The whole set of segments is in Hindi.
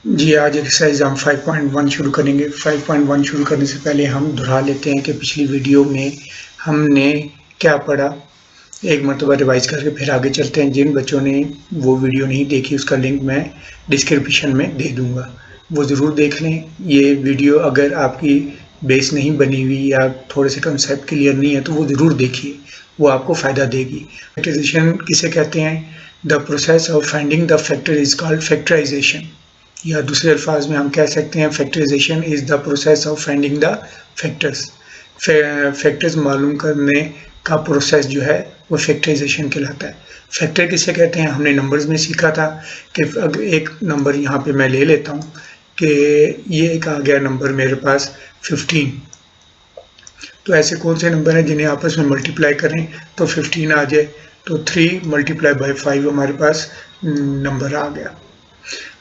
जी, आज एक्सरसाइज हम 5.1 शुरू करेंगे। 5.1 शुरू करने से पहले हम दोहरा लेते हैं कि पिछली वीडियो में हमने क्या पढ़ा। एक मरतबा रिवाइज करके फिर आगे चलते हैं। जिन बच्चों ने वो वीडियो नहीं देखी उसका लिंक मैं डिस्क्रिप्शन में दे दूँगा, वो ज़रूर देख लें। ये वीडियो अगर आपकी बेस नहीं बनी हुई या थोड़े से कंसेप्ट क्लियर नहीं है तो वो ज़रूर देखिए, वो आपको फ़ायदा देगी। फैक्टराइजेशन किसे कहते हैं? The process of finding the factor is called factorisation, या दूसरे अल्फाज में हम कह सकते हैं factorisation is the process of finding the factors. Factors मालूम करने का प्रोसेस जो है वो फैक्टराइजेशन कहलाता है। फैक्टर किसे कहते हैं? हमने नंबर्स में सीखा था कि अगर एक नंबर यहाँ पे मैं ले लेता हूँ कि ये एक आ गया नंबर मेरे पास 15, तो ऐसे कौन से नंबर हैं जिन्हें आपस में मल्टीप्लाई करें तो 15 आ जाए, तो 3 मल्टीप्लाई बाई 5 हमारे पास नंबर आ गया।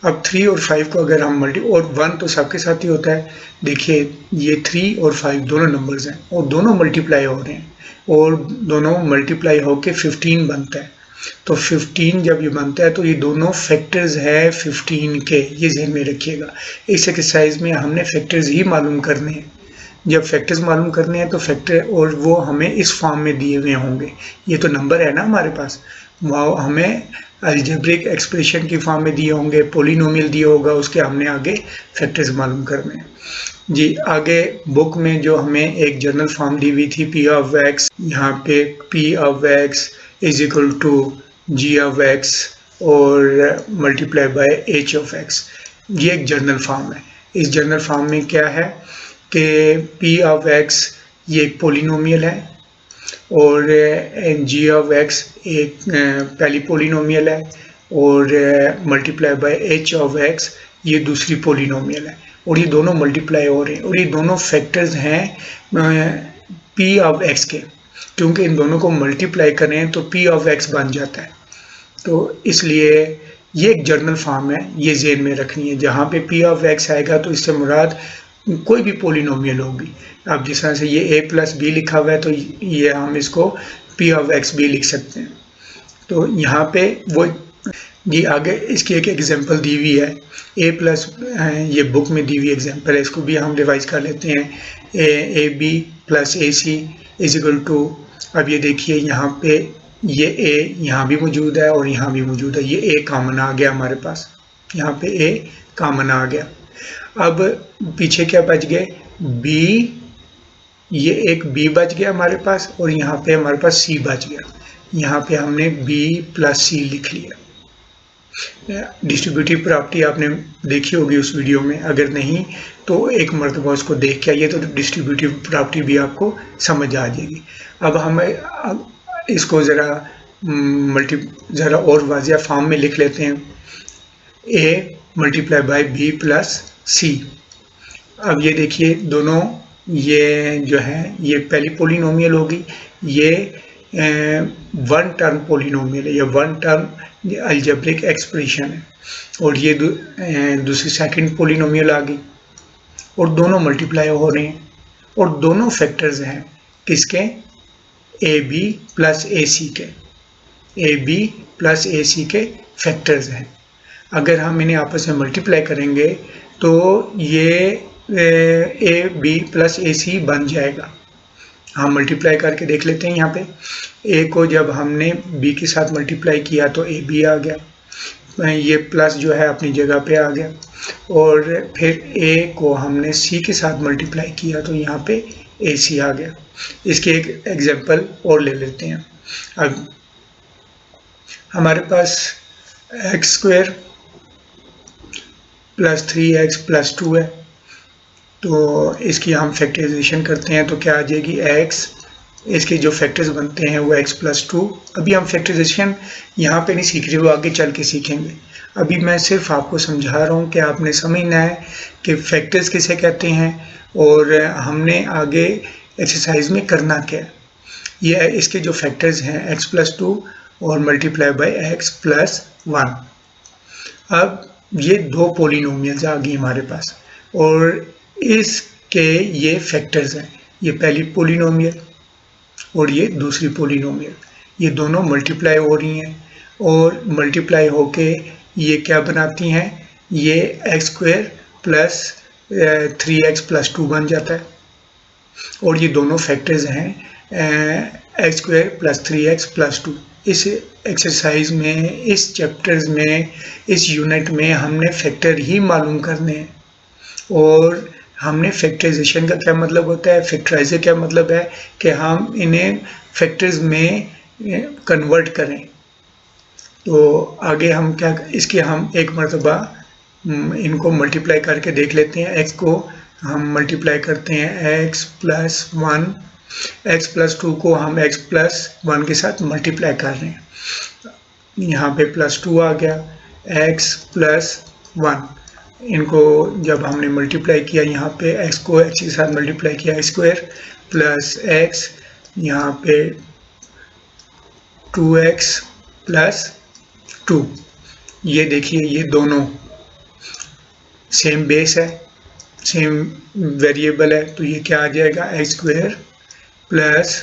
अब 3 और 5 को अगर हम और 1 तो सबके साथ ही होता है। देखिए ये 3 और 5 दोनों नंबर्स हैं और दोनों मल्टीप्लाई हो रहे हैं और दोनों मल्टीप्लाई होके 15 बनता है। तो 15 जब ये बनता है तो ये दोनों फैक्टर्स है 15 के, ये ज़हन में रखिएगा। इस एक्सरसाइज में हमने फैक्टर्स ही मालूम करने हैं। जब फैक्टर्स मालूम करने हैं तो फैक्टर, और वो हमें इस फॉर्म में दिए हुए होंगे। ये तो नंबर है ना हमारे पास, वो हमें अलजेब्रिक एक्सप्रेशन की फॉर्म में दिए होंगे, पोलिनोमियल दिया होगा, उसके हमने आगे फैक्टर्स मालूम करने हैं। जी, आगे बुक में जो हमें एक जनरल फॉर्म दी हुई थी पी ऑफ एक्स, यहाँ पे P of x is equal to G of x और multiply by H of x, ये एक जनरल फॉर्म है। इस जनरल फॉर्म में क्या है कि पी ऑफ एक्स ये एक पोलिनोमियल है और जी ऑफ एक्स एक पहली पोलिनोमियल है और multiply by H of x ये दूसरी पोलिनोमियल है, और ये दोनों मल्टीप्लाई हो रहे हैं और ये दोनों फैक्टर्स हैं पी ऑफ एक्स के। क्योंकि इन दोनों को मल्टीप्लाई करें तो पी ऑफ एक्स बन जाता है, तो इसलिए ये एक जर्नल फॉर्म है, ये ज़हन में रखनी है। जहाँ पे पी ऑफ एक्स आएगा तो इससे मुराद कोई भी पोलिनोमियल होगी। अब जिस तरह से ये a प्लस बी लिखा हुआ है तो ये हम इसको p ऑफ एक्स भी लिख सकते हैं। तो यहाँ पे वो जी आगे इसकी एक एग्जांपल दी हुई है a प्लस, ये बुक में दी हुई एग्जांपल है, इसको भी हम रिवाइज कर लेते हैं। A B plus A C is equal to, अब ये देखिए यहाँ पे ये a यहाँ भी मौजूद है और यहाँ भी मौजूद है, ये a कॉमन आ गया हमारे पास, यहाँ पे a कॉमन आ गया। अब पीछे क्या बच गए? b, ये एक b बच गया हमारे पास और यहाँ पे हमारे पास c बच गया। यहाँ पे हमने b प्लस c लिख लिया। डिस्ट्रीब्यूटिव प्रॉपर्टी आपने देखी होगी उस वीडियो में, अगर नहीं तो एक मरतबा उसको देख के आइए तो डिस्ट्रीब्यूटिव प्रॉपर्टी भी आपको समझ आ जाएगी। अब हम इसको ज़रा और वाजिया फॉर्म में लिख लेते हैं, a multiply by b plus c। अब ये देखिए दोनों, ये जो है ये पहली पोलिनोमियल होगी, ये वन टर्म पोलिनोमियल है, या वन टर्म अलजेब्रिक एक्सप्रेशन है, और ये दूसरी सेकंड पोलिनोमियल आ गई और दोनों मल्टीप्लाई हो रहे हैं और दोनों फैक्टर्स हैं किसके? ए बी प्लस ए सी के, ए बी प्लस ए सी के फैक्टर्स हैं। अगर हम इन्हें आपस में मल्टीप्लाई करेंगे तो ये ए बी प्लस ए सी बन जाएगा। हम मल्टीप्लाई करके देख लेते हैं। यहाँ पे ए को जब हमने बी के साथ मल्टीप्लाई किया तो ए बी आ गया, ये प्लस जो है अपनी जगह पे आ गया, और फिर ए को हमने सी के साथ मल्टीप्लाई किया तो यहाँ पे ए सी आ गया। इसके एक एग्जांपल और ले लेते हैं। अब हमारे पास x square plus 3x plus 2 है, तो इसकी हम फैक्टराइजेशन करते हैं तो क्या आ जाएगी? x, इसके जो फैक्टर्स बनते हैं वो x प्लस 2। अभी हम फैक्टराइजेशन यहाँ पे नहीं सीख रहे, वो आगे चल के सीखेंगे। अभी मैं सिर्फ आपको समझा रहा हूँ कि आपने समझना है कि फैक्टर्स किसे कहते हैं और हमने आगे एक्सरसाइज में करना क्या है। ये इसके जो फैक्टर्स हैं x प्लस 2 और मल्टीप्लाई बाई x प्लस 1। अब ये दो पोलिनोमियल्स आ गई हमारे पास और इसके ये फैक्टर्स हैं, ये पहली पोलिनोमियल और ये दूसरी पोलिनोमियल, ये दोनों मल्टीप्लाई हो रही हैं और मल्टीप्लाई होके ये क्या बनाती हैं? ये x square plus 3x plus 2 बन जाता है, और ये दोनों फैक्टर्स हैं x square plus 3x plus 2। इस एक्सरसाइज में, इस चैप्टर्स में, इस यूनिट में हमने फैक्टर ही मालूम करने हैं। और हमने फैक्टराइजेशन का क्या मतलब होता है, फैक्टराइज क्या मतलब है कि हम इन्हें फैक्टर्स में कन्वर्ट करें। तो आगे हम क्या, इसके हम एक मरतबा इनको मल्टीप्लाई करके देख लेते हैं। x को हम मल्टीप्लाई करते हैं x प्लस 1, x प्लस 2 को हम x प्लस 1 के साथ मल्टीप्लाई कर रहे हैं। यहाँ पे प्लस 2 आ गया, x प्लस 1, इनको जब हमने मल्टीप्लाई किया, यहाँ पे x को x के साथ मल्टीप्लाई किया, x स्क्वायर प्लस x, यहाँ पे 2x प्लस 2। ये देखिए, ये दोनों सेम बेस है, सेम वेरिएबल है, तो ये क्या आ जाएगा, x square plus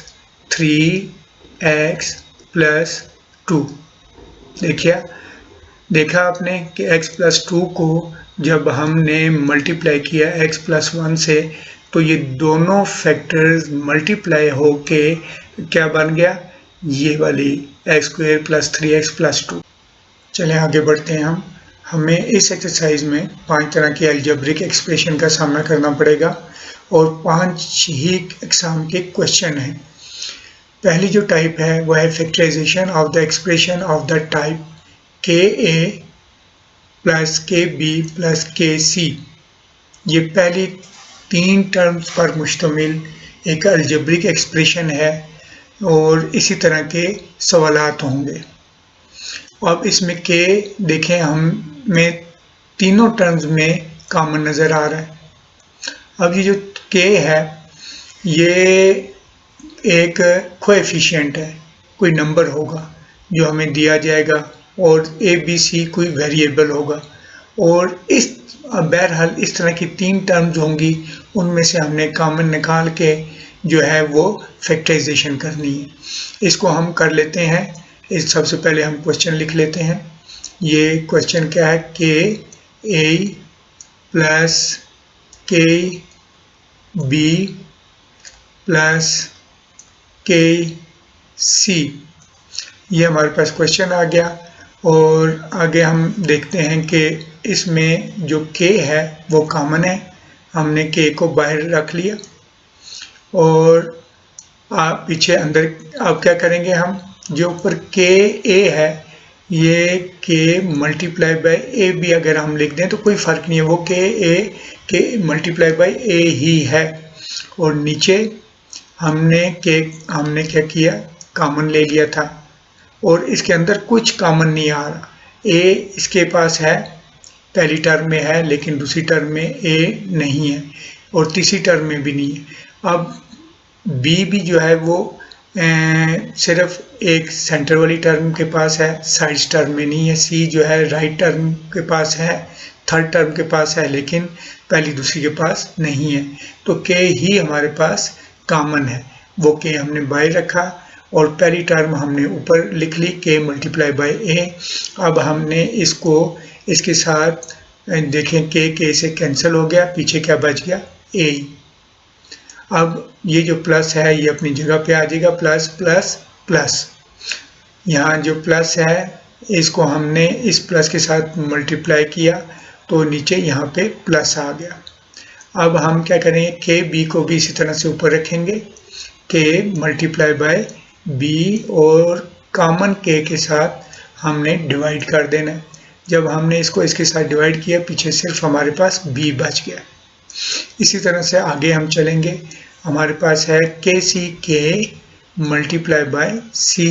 3x plus 2। देखा आपने कि x प्लस 2 को जब हमने मल्टीप्लाई किया x प्लस 1 से, तो ये दोनों फैक्टर्स मल्टीप्लाई होके क्या बन गया, ये वाली x square plus 3x plus 2। चलें आगे बढ़ते हैं। हमें इस एक्सरसाइज में 5 तरह के अलजेब्रिक एक्सप्रेशन का सामना करना पड़ेगा और 5 ही एग्जाम के क्वेश्चन हैं। पहली जो टाइप है वह है factorisation of the expression of the type KA plus KB plus KC। ये पहली 3 टर्म्स पर मुश्तमिल एक अलजेब्रिक एक्सप्रेशन है और इसी तरह के सवालात होंगे। अब इसमें K देखें, हमें तीनों टर्म्स में कॉमन नज़र आ रहा है। अब ये जो K है, ये एक कोएफिशिएंट है, कोई नंबर होगा जो हमें दिया जाएगा, और ABC कोई वेरिएबल होगा। और इस बहरहाल इस तरह की 3 टर्म्स होंगी, उनमें से हमने कॉमन निकाल के जो है वो फैक्टराइजेशन करनी है। इसको हम कर लेते हैं। इस सबसे पहले हम क्वेश्चन लिख लेते हैं। ये क्वेश्चन क्या है, KA plus KB plus KC, ये हमारे पास क्वेश्चन आ गया। और आगे हम देखते हैं कि इसमें जो K है वो कॉमन है, हमने K को बाहर रख लिया और आप पीछे अंदर अब क्या करेंगे, हम जो ऊपर KA है, ये K मल्टीप्लाई बाय A भी अगर हम लिख दें तो कोई फ़र्क नहीं है, वो K मल्टीप्लाई बाय A ही है। और नीचे हमने क्या किया, कॉमन ले लिया था और इसके अंदर कुछ कॉमन नहीं आ रहा। A इसके पास है, पहली टर्म में है, लेकिन दूसरी टर्म में A नहीं है और तीसरी टर्म में भी नहीं है। अब B भी जो है वो सिर्फ एक सेंटर वाली टर्म के पास है, साइड टर्म में नहीं है। C जो है राइट टर्म के पास है, थर्ड टर्म के पास है, लेकिन पहली दूसरी के पास नहीं है। तो K ही हमारे पास कॉमन है, वो K हमने बाहर रखा और पहली टर्म हमने ऊपर लिख ली, K मल्टीप्लाई बाय A। अब हमने इसको इसके साथ देखें, K से कैंसिल हो गया, पीछे क्या बच गया, A। अब ये जो प्लस है ये अपनी जगह पे आ जाएगा, प्लस प्लस प्लस। यहाँ जो प्लस है इसको हमने इस प्लस के साथ मल्टीप्लाई किया तो नीचे यहाँ पे प्लस आ गया। अब हम क्या करेंगे, KB को भी इसी तरह से ऊपर रखेंगे, K मल्टीप्लाई बाय B और कॉमन K के साथ हमने डिवाइड कर देना है। जब हमने इसको इसके साथ डिवाइड किया, पीछे सिर्फ हमारे पास B बच गया। इसी तरह से आगे हम चलेंगे। हमारे पास है KCK मल्टीप्लाई बाय C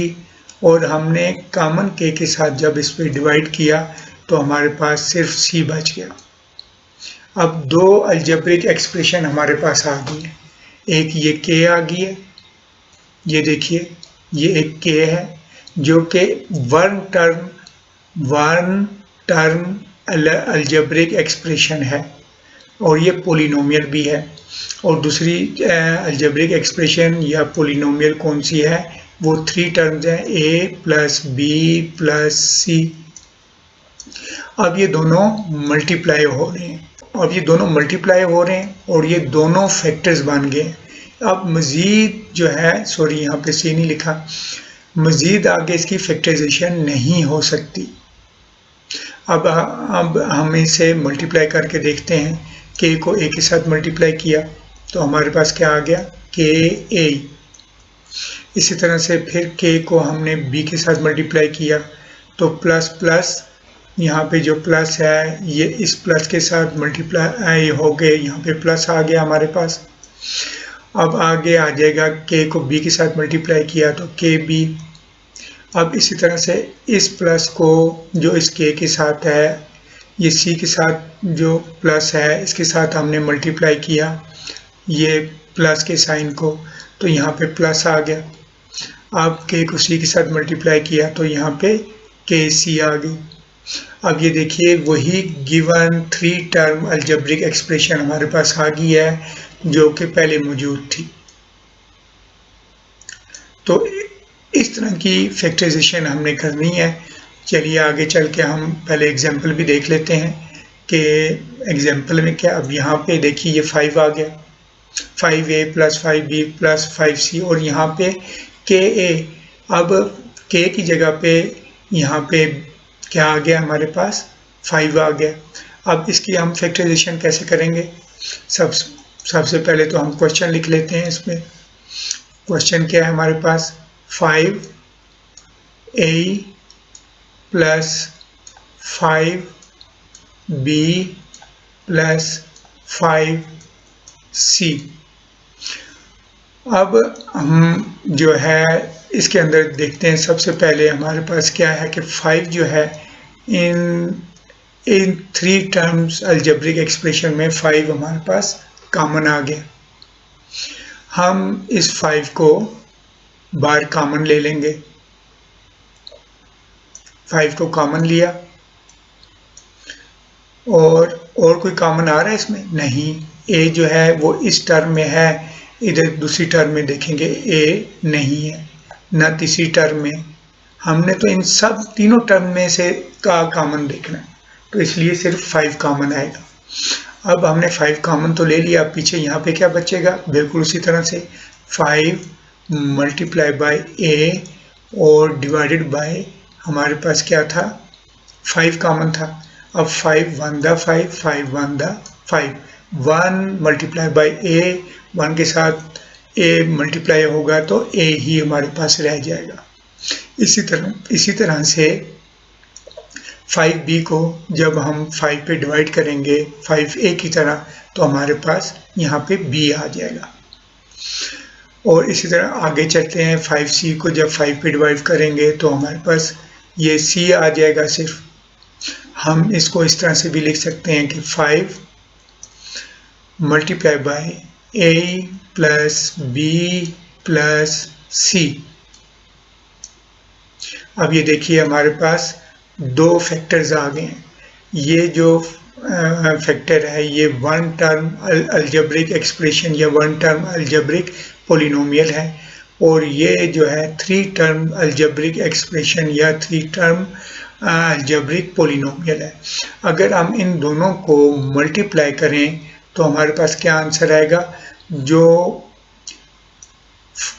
और हमने कॉमन K के साथ जब इस पर डिवाइड किया तो हमारे पास सिर्फ C बच गया। अब 2 अलजेब्रिक एक्सप्रेशन हमारे पास आ गई है। एक ये K आ गई है, ये देखिए ये एक K है जो कि वन टर्म अलजेब्रिक एक्सप्रेशन है और ये पोलिनोमियल भी है। और दूसरी अलजेब्रिक एक्सप्रेशन या पोलिनोमियल कौन सी है, वो 3 टर्म्स हैं, A plus B plus C। अब ये दोनों मल्टीप्लाई हो रहे हैं, और ये दोनों फैक्टर्स बन गए। अब मजीद जो है, सॉरी यहाँ पे सी नहीं लिखा, मजीद आगे इसकी फैक्टराइजेशन नहीं हो सकती। अब हम इसे मल्टीप्लाई करके देखते हैं। k को a के साथ मल्टीप्लाई किया तो हमारे पास क्या आ गया, ka। इसी तरह से फिर k को हमने b के साथ मल्टीप्लाई किया तो प्लस प्लस, यहाँ पे जो प्लस है ये इस प्लस के साथ मल्टीप्लाई हो गए, यहाँ पे प्लस आ गया हमारे पास। अब आगे आ जाएगा k को b के साथ मल्टीप्लाई किया तो kb। अब इसी तरह से इस प्लस को जो इस k के साथ है, ये c के साथ जो प्लस है इसके साथ हमने मल्टीप्लाई किया ये प्लस के साइन को, तो यहाँ पे प्लस आ गया। अब k को c के साथ मल्टीप्लाई किया तो यहाँ पे kc आ गई। अब ये देखिए वही गिवन 3 टर्म अलजेब्रिक एक्सप्रेशन हमारे पास आ गई है जो कि पहले मौजूद थी। तो इस तरह की फैक्टराइजेशन हमने करनी है। चलिए आगे चल के हम पहले एग्जांपल भी देख लेते हैं कि एग्जांपल में क्या। अब यहाँ पे देखिए ये 5 आ गया, 5a + 5b + 5c, और यहाँ पे ka। अब k की जगह पे यहाँ पे क्या आ गया हमारे पास, 5 आ गया। अब इसकी हम फैक्टराइजेशन कैसे करेंगे, सबसे पहले तो हम क्वेश्चन लिख लेते हैं। इसमें क्वेश्चन क्या है हमारे पास, 5a + 5b + 5c। अब हम जो है इसके अंदर देखते हैं। सबसे पहले हमारे पास क्या है कि 5 जो है इन 3 टर्म्स अलजेब्रिक एक्सप्रेशन में 5 हमारे पास कॉमन आ गया। हम इस 5 को बाहर कॉमन ले लेंगे। 5 को कॉमन लिया, और कोई कॉमन आ रहा है इसमें, नहीं। a जो है वो इस टर्म में है, इधर दूसरी टर्म में देखेंगे a नहीं है, न तीसरी टर्म में। हमने तो इन सब तीनों टर्म में से का कॉमन देखना है, तो इसलिए सिर्फ 5 कॉमन आएगा। अब हमने 5 कॉमन तो ले लिया, पीछे यहाँ पे क्या बचेगा, बिल्कुल उसी तरह से 5 मल्टीप्लाई बाय a और डिवाइडेड बाय, हमारे पास क्या था, 5 कॉमन था। अब 5 1 दा 5, 5 1 दा 5, 1 मल्टीप्लाई बाय a, 1 के साथ a मल्टीप्लाई होगा तो a ही हमारे पास रह जाएगा। इसी तरह से 5b को जब हम 5 पे डिवाइड करेंगे 5a की तरह, तो हमारे पास यहाँ पे b आ जाएगा। और इसी तरह आगे चलते हैं, 5c को जब 5 पे डिवाइड करेंगे तो हमारे पास ये c आ जाएगा सिर्फ। हम इसको इस तरह से भी लिख सकते हैं कि 5 multiply by a + b + c। अब ये देखिए हमारे पास 2 फैक्टर्स आ गए हैं। ये जो फैक्टर है ये 1 टर्म अलजेब्रिक एक्सप्रेशन या 1 टर्म अलजेब्रिक पोलिनोमियल है, और ये जो है 3 टर्म अलजेब्रिक एक्सप्रेशन या 3 टर्म अलजेब्रिक पोलिनोमियल है। अगर हम इन दोनों को मल्टीप्लाई करें तो हमारे पास क्या आंसर आएगा, जो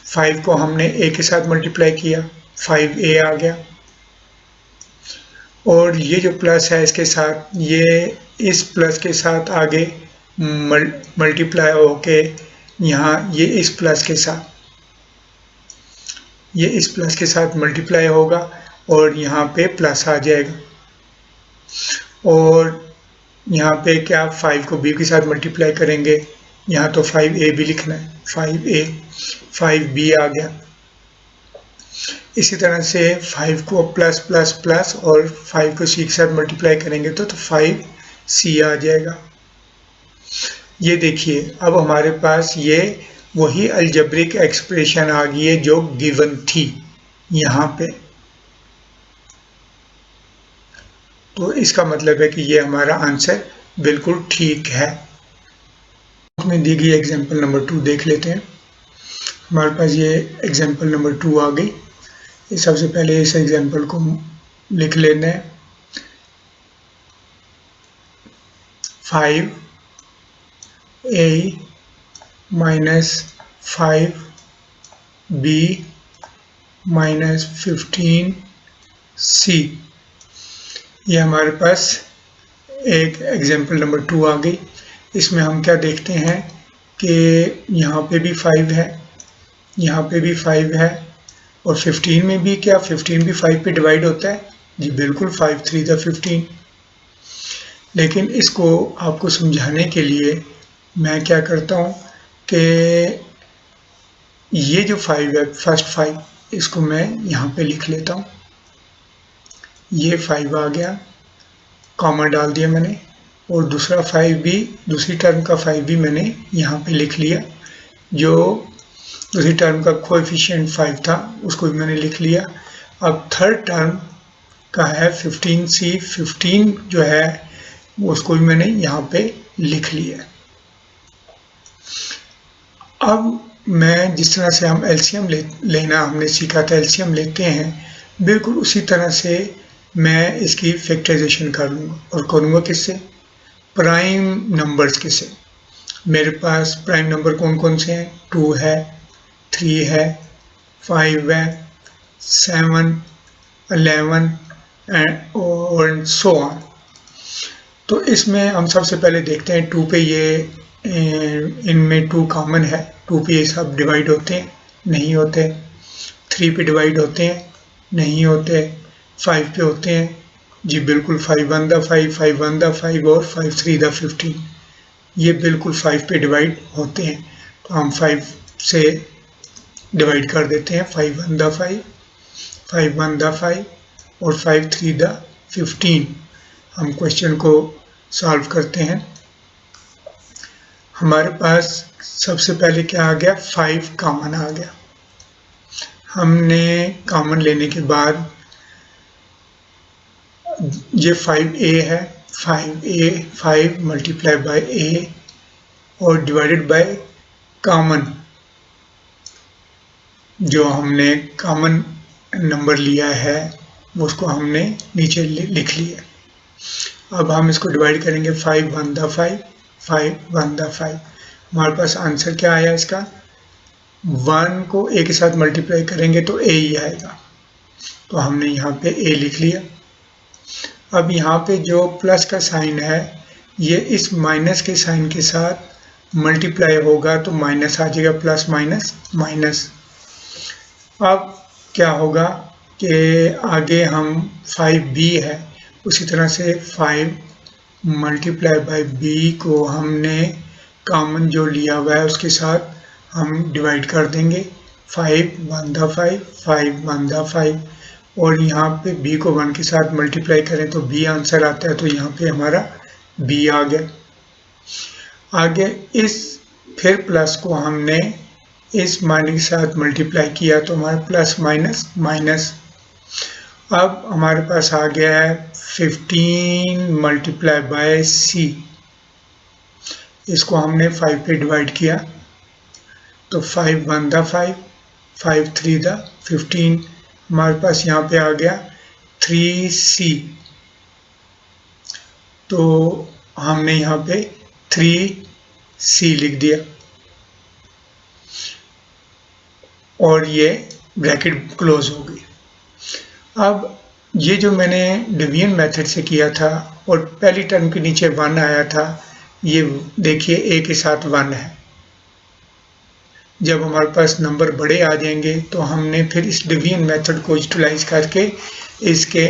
5 को हमने a के साथ मल्टीप्लाई किया 5a आ गया, और ये जो प्लस है इसके साथ, ये इस प्लस के साथ आगे मल्टीप्लाई होके यहाँ ये इस प्लस के साथ मल्टीप्लाई होगा और यहाँ पे प्लस आ जाएगा। और यहाँ पे क्या, 5 को b के साथ मल्टीप्लाई करेंगे, यहाँ तो 5a भी लिखना है, 5a 5b आ गया। इसी तरह से 5 को प्लस प्लस प्लस और 5 को c के साथ मल्टीप्लाई करेंगे तो 5c आ जाएगा। ये देखिए अब हमारे पास ये वही अलजेब्रिक एक्सप्रेशन आ गई है जो गिवन थी यहाँ पे। तो इसका मतलब है कि ये हमारा आंसर बिल्कुल ठीक है। उसमें दी गई एग्जांपल नंबर 2 देख लेते हैं। हमारे पास ये एग्जांपल नंबर 2 आ गई। सबसे पहले इस एग्जांपल को लिख लेना है। 5a minus 5b minus 15c। ये हमारे पास एक एग्जाम्पल नंबर 2 आ गई। इसमें हम क्या देखते हैं कि यहाँ पे भी 5 है, यहाँ पे भी 5 है, और 15 में भी क्या 15 भी 5 पे डिवाइड होता है? जी बिल्कुल, 5 3 द 15। लेकिन इसको आपको समझाने के लिए मैं क्या करता हूँ कि ये जो 5 है, फर्स्ट 5, इसको मैं यहाँ पे लिख लेता हूँ। ये 5 आ गया, कॉमा डाल दिया मैंने, और दूसरा 5 भी, दूसरी टर्म का 5 भी मैंने यहाँ पे लिख लिया। जो दूसरी टर्म का कोएफिशिएंट 5 था उसको भी मैंने लिख लिया। अब थर्ड टर्म का है 15c, 15 जो है उसको भी मैंने यहाँ पे लिख लिया। अब मैं जिस तरह से हम एलसीएम लेना हमने सीखा था, एलसीएम लेते हैं, बिल्कुल उसी तरह से मैं इसकी फैक्टराइजेशन करूँगा, और करूँगा किससे? प्राइम नंबर्स के से। मेरे पास प्राइम नंबर कौन कौन से हैं? 2 है, 3 है, 5 है, 7, 11 और सो ऑन। तो इसमें हम सबसे पहले देखते हैं 2 पे, ये इनमें 2 कॉमन है, 2 पे ये सब डिवाइड होते हैं? नहीं होते। 3 पे डिवाइड होते हैं? नहीं होते। 5 पे होते हैं? जी बिल्कुल, 5 1 द 5, 5 1 द 5 और 5 3 द 15, ये बिल्कुल 5 पे डिवाइड होते हैं। तो हम 5 से डिवाइड कर देते हैं, 5 1 द 5, 5 1 द 5 और 5 3 द 15। हम क्वेश्चन को सॉल्व करते हैं। हमारे पास सबसे पहले क्या आ गया? 5 कॉमन आ गया। हमने कॉमन लेने के बाद ये 5a है, 5a 5 मल्टीप्लाई बाय a और डिवाइडेड बाय कॉमन, जो हमने कॉमन नंबर लिया है उसको हमने नीचे लिख लिया। अब हम इसको डिवाइड करेंगे, 5 1 द 5, 5 1 द 5। हमारे पास आंसर क्या आया इसका? 1 को a के साथ मल्टीप्लाई करेंगे तो a ही आएगा, तो हमने यहाँ पे a लिख लिया। अब यहाँ पे जो प्लस का साइन है, ये इस माइनस के साइन के साथ मल्टीप्लाई होगा तो माइनस आ जाएगा, प्लस माइनस माइनस। अब क्या होगा कि आगे हम 5b है, उसी तरह से 5 मल्टीप्लाई बाय b को हमने कॉमन जो लिया हुआ है उसके साथ हम डिवाइड कर देंगे, 5 1 द 5, 5 1 द 5, और यहाँ पे b को 1 के साथ मल्टीप्लाई करें तो b आंसर आता है, तो यहाँ पे हमारा b आ गया। आगे इस फिर प्लस को हमने इस माइनस के साथ मल्टीप्लाई किया तो हमारा प्लस माइनस माइनस। अब हमारे पास आ गया है 15 मल्टीप्लाई बाय c, इसको हमने 5 पे डिवाइड किया तो 5 1 द 5, 5 3 द 15, हमारे पास यहाँ पे आ गया 3c, तो हमने यहाँ पे 3c लिख दिया और ये ब्रैकेट क्लोज हो गई। अब ये जो मैंने डिवीजन मेथड से किया था और पहली टर्म के नीचे 1 आया था, ये देखिए a के साथ 1 है। जब हमारे पास नंबर बड़े आ जाएंगे तो हमने फिर इस डिवीजन मेथड को यूटिलाइज करके इसके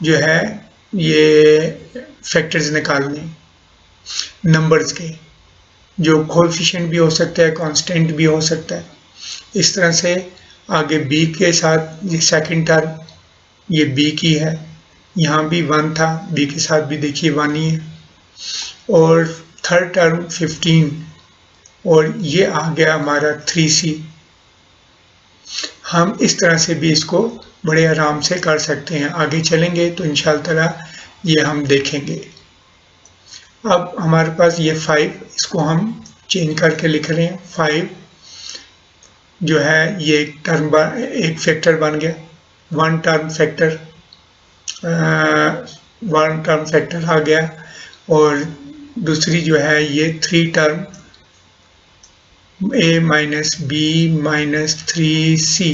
जो है ये फैक्टर्स निकालने नंबर्स के, जो कोएफिशिएंट भी हो सकता है, कांस्टेंट भी हो सकता है। इस तरह से आगे b के साथ ये सेकंड टर्म, ये b की है, यहाँ भी 1 था, b के साथ भी देखिए 1 ही है, और थर्ड टर्म 15, और ये आ गया हमारा 3c। हम इस तरह से भी इसको बड़े आराम से कर सकते हैं। आगे चलेंगे तो इंशाअल्लाह ताला ये हम देखेंगे। अब हमारे पास ये 5, इसको हम चेंज करके लिख रहे हैं। 5 जो है ये एक फैक्टर बन गया, वन टर्म फैक्टर आ गया, और दूसरी जो है ये 3 term a minus B minus 3c,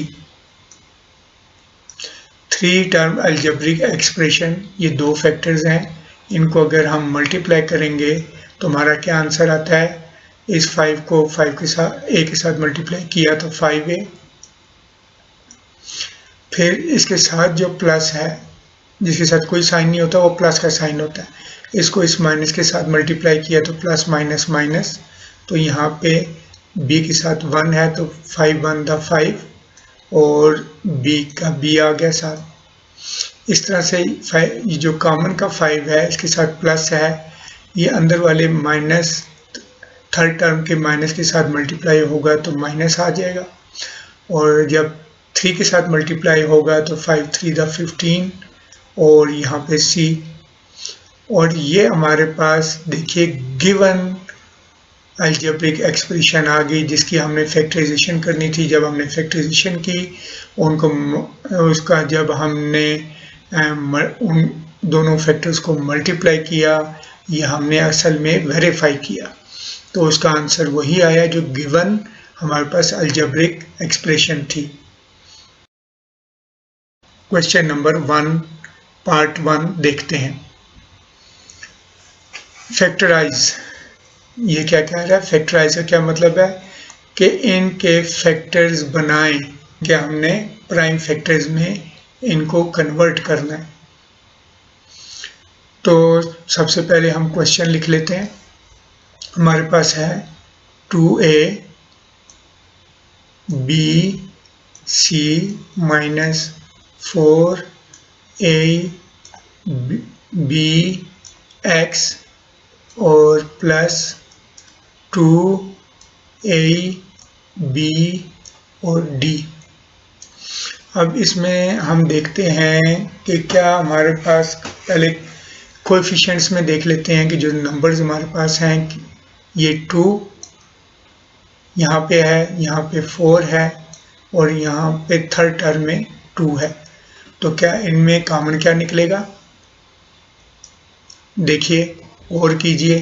3 term algebraic expression, ये 2 फैक्टर्स हैं। इनको अगर हम मल्टीप्लाई करेंगे तो हमारा क्या आंसर आता है, इस 5 को 5 के साथ a के साथ मल्टीप्लाई किया तो 5a, फिर इसके साथ जो प्लस है जिसके साथ कोई साइन नहीं होता वो प्लस का साइन होता है, इसको इस माइनस के साथ मल्टीप्लाई किया तो प्लस माइनस माइनस, तो यहाँ पे b के साथ 1 है तो 5 1 द 5 और b का b आ गया साथ। इस तरह से ये जो कॉमन का 5 है इसके साथ प्लस है, ये अंदर वाले माइनस थर्ड टर्म के माइनस के साथ मल्टीप्लाई होगा तो माइनस आ जाएगा, और जब 3 के साथ मल्टीप्लाई होगा तो 5 3 द 15 और यहाँ पे c, और ये हमारे पास देखिए गिवन अलजेब्रिक एक्सप्रेशन आ गई जिसकी हमने फैक्टराइजेशन करनी थी। जब हमने फैक्टराइजेशन की उनको उसका जब हमने उन दोनों फैक्टर्स को मल्टीप्लाई किया, ये हमने असल में वेरीफाई किया, तो उसका आंसर वही आया जो गिवन हमारे पास अलजेब्रिक एक्सप्रेशन थी। क्वेश्चन नंबर 1 पार्ट 1 देखते हैं। फैक्टराइज, ये क्या कह रहा है, फैक्टराइज का क्या मतलब है कि इनके फैक्टर्स बनाएं, क्या हमने प्राइम फैक्टर्स में इनको कन्वर्ट करना है। तो सबसे पहले हम क्वेश्चन लिख लेते हैं। हमारे पास है 2a b c minus 4a b x और प्लस 2a b और d। अब इसमें हम देखते हैं कि क्या हमारे पास, पहले कोएफिशिएंट्स में देख लेते हैं कि जो नंबर्स हमारे पास हैं, ये 2 यहाँ पे है, यहाँ पे 4 है और यहाँ पे थर्ड टर्म में 2 है, तो क्या इनमें कॉमन क्या निकलेगा, देखिए और कीजिए।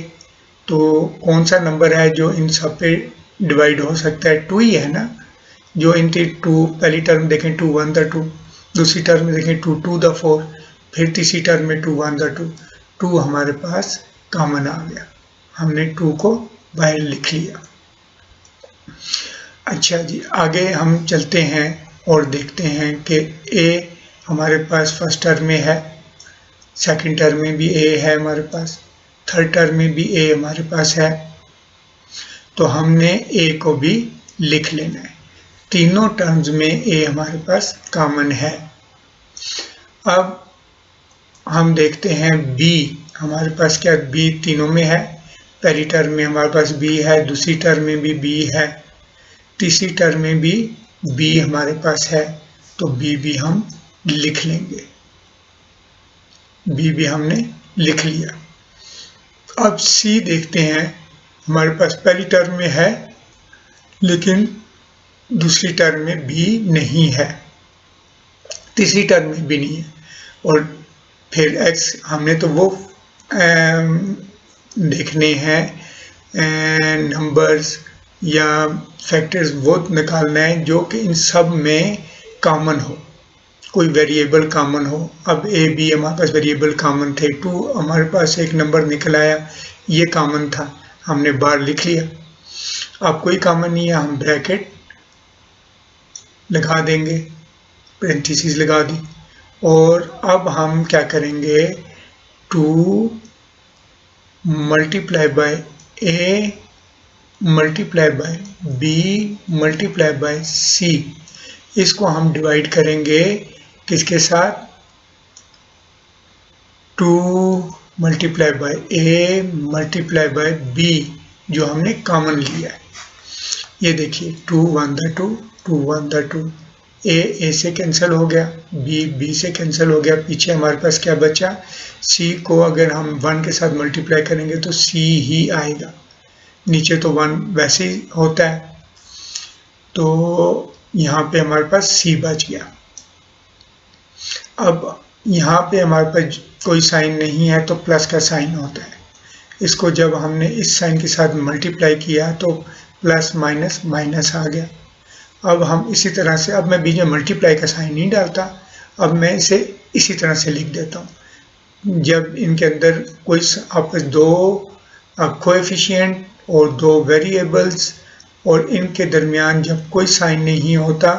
तो कौन सा नंबर है जो इन सब पे डिवाइड हो सकता है, 2 ही है ना। जो इनकी 2 पहली टर्म देखें 2 1 द 2, दूसरी टर्म में देखें 2 2 द 4, फिर तीसरी टर्म में 2 1 द 2, 2 हमारे पास कॉमन आ गया, हमने 2 को बाहर लिख लिया। अच्छा जी, आगे हम चलते हैं और देखते हैं कि a हमारे पास फर्स्ट टर्म में है, सेकंड टर्म में भी a है हमारे पास, थर्ड टर्म में भी a हमारे पास है, तो हमने a को भी लिख लेना है। तीनों टर्म्स में a हमारे पास कॉमन है। अब हम देखते हैं b, हमारे पास क्या b तीनों में है, पहली टर्म में हमारे पास b है, दूसरी टर्म में भी b है, तीसरी टर्म में भी b हमारे पास है, तो b भी हम लिख लेंगे, b भी हमने लिख लिया। अब c देखते हैं, हमारे पास पहली टर्म में है लेकिन दूसरी टर्म में भी नहीं है, तीसरी टर्म में भी नहीं है, और फिर x हमने तो वो देखने हैं नंबर्स या फैक्टर्स वो निकालना है जो कि इन सब में कॉमन हो, कोई वेरिएबल कॉमन हो। अब a b हमारे पास वेरिएबल कॉमन थे, 2 हमारे पास एक नंबर निकल आया, ये कॉमन था, हमने बार लिख लिया। अब कोई कॉमन नहीं है, हम ब्रैकेट लगा देंगे, पेरेंथीसिस लगा दी, और अब हम क्या करेंगे, 2 multiply by a multiply by b multiply by c, इसको हम डिवाइड करेंगे किसके साथ, 2 multiply by a multiply by b जो हमने कॉमन लिया है। ये देखिए 2 1 द 2, 2 1 द 2, a से कैंसिल हो गया, b से कैंसिल हो गया, पीछे हमारे पास क्या बचा, c को अगर हम 1 के साथ मल्टीप्लाई करेंगे तो c ही आएगा, नीचे तो 1 वैसे ही होता है, तो यहाँ पे हमारे पास c बच गया। अब यहाँ पे हमारे पास कोई साइन नहीं है तो प्लस का साइन होता है, इसको जब हमने इस साइन के साथ मल्टीप्लाई किया तो प्लस माइनस माइनस आ गया। अब हम इसी तरह से, अब मैं बीच में मल्टीप्लाई का साइन नहीं डालता, अब मैं इसे इसी तरह से लिख देता हूँ। जब इनके अंदर कोई आपस दो कोएफिशिएंट और दो वेरिएबल्स और इनके दरमियान जब कोई साइन नहीं होता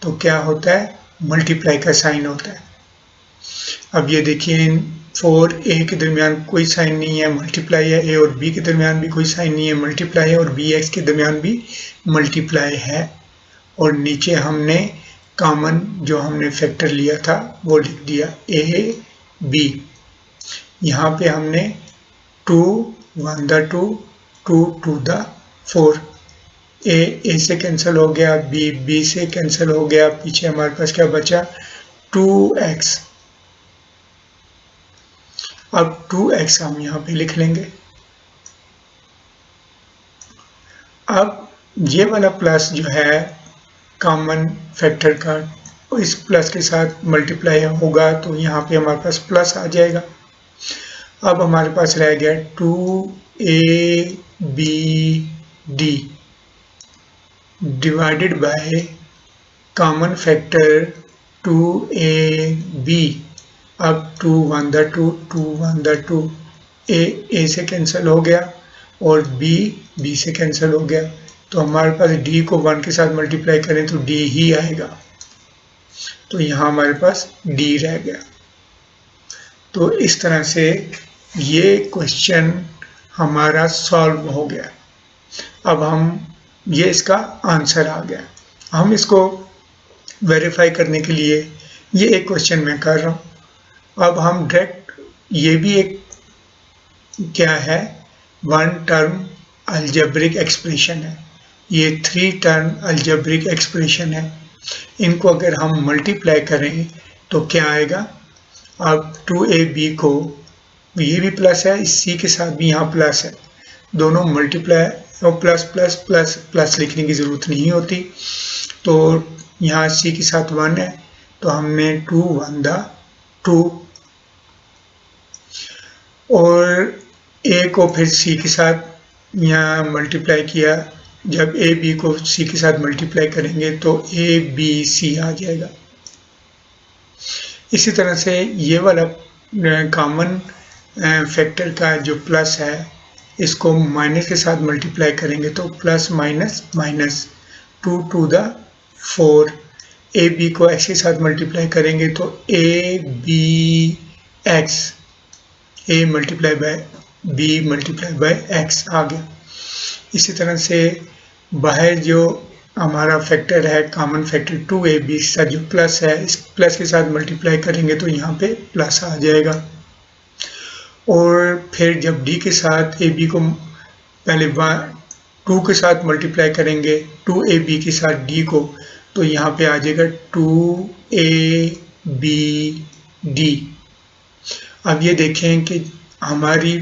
तो क्या होता है, मल्टीप्लाई का साइन होता है। अब ये देखिए 4a के दरमियान कोई साइन नहीं है, मल्टीप्लाई है। a और b के दरमियान भी कोई साइन नहीं है, मल्टीप्लाई है। और bx के दरमियान भी मल्टीप्लाई है। और नीचे हमने कॉमन जो हमने फैक्टर लिया था वो लिख दिया a b। यहाँ पे हमने 2 1 the 2 2 2 the 4, a से कैंसिल हो गया, b से कैंसिल हो गया, पीछे हमारे पास क्या बचा 2x। अब 2x हम यहाँ पे लिख लेंगे। अब ये वाला प्लस जो है कॉमन फैक्टर का, इस प्लस के साथ मल्टीप्लाई होगा तो यहाँ पे हमारे पास प्लस आ जाएगा। अब हमारे पास रह गया 2abd divided by common factor 2ab। अब 2 1 the 2 2 1 the 2, a से कैंसिल हो गया और b से कैंसिल हो गया, तो हमारे पास d को 1 के साथ मल्टीप्लाई करें तो d ही आएगा। तो यहाँ हमारे पास d रह गया। तो इस तरह से ये क्वेश्चन हमारा सॉल्व हो गया। अब ये इसका आंसर आ गया। हम इसको वेरीफाई करने के लिए ये एक क्वेश्चन मैं कर रहा हूँ। अब हम डायरेक्ट, ये भी एक क्या है, 1 टर्म अलजेब्रिक एक्सप्रेशन है, ये 3 टर्म अलजेब्रिक एक्सप्रेशन है। इनको अगर हम मल्टीप्लाई करें तो क्या आएगा। अब 2ab को, ये भी प्लस है, इस c के साथ भी यहाँ प्लस है, दोनों मल्टीप्लाई और प्लस प्लस प्लस प्लस लिखने की ज़रूरत नहीं होती। तो यहाँ c के साथ 1 है तो हमने 2 1 the 2 और a को फिर c के साथ यहाँ मल्टीप्लाई किया। जब a b को c के साथ मल्टीप्लाई करेंगे तो a b c आ जाएगा। इसी तरह से ये वाला कॉमन फैक्टर का जो प्लस है, इसको माइनस के साथ मल्टीप्लाई करेंगे तो plus minus minus 2 2 the 4। A B को x के साथ मल्टीप्लाई करेंगे तो A B x, A multiply by B multiply by x आ गया। इसी तरह से बाहर जो हमारा फैक्टर है कॉमन फैक्टर 2ab का जो प्लस है, इस प्लस के साथ मल्टीप्लाई करेंगे तो यहाँ पे प्लस आ जाएगा। और फिर जब d के साथ ab को पहले 2 के साथ मल्टीप्लाई करेंगे 2ab के साथ d को, तो यहाँ पे आ जाएगा 2abd। अब ये देखें कि हमारी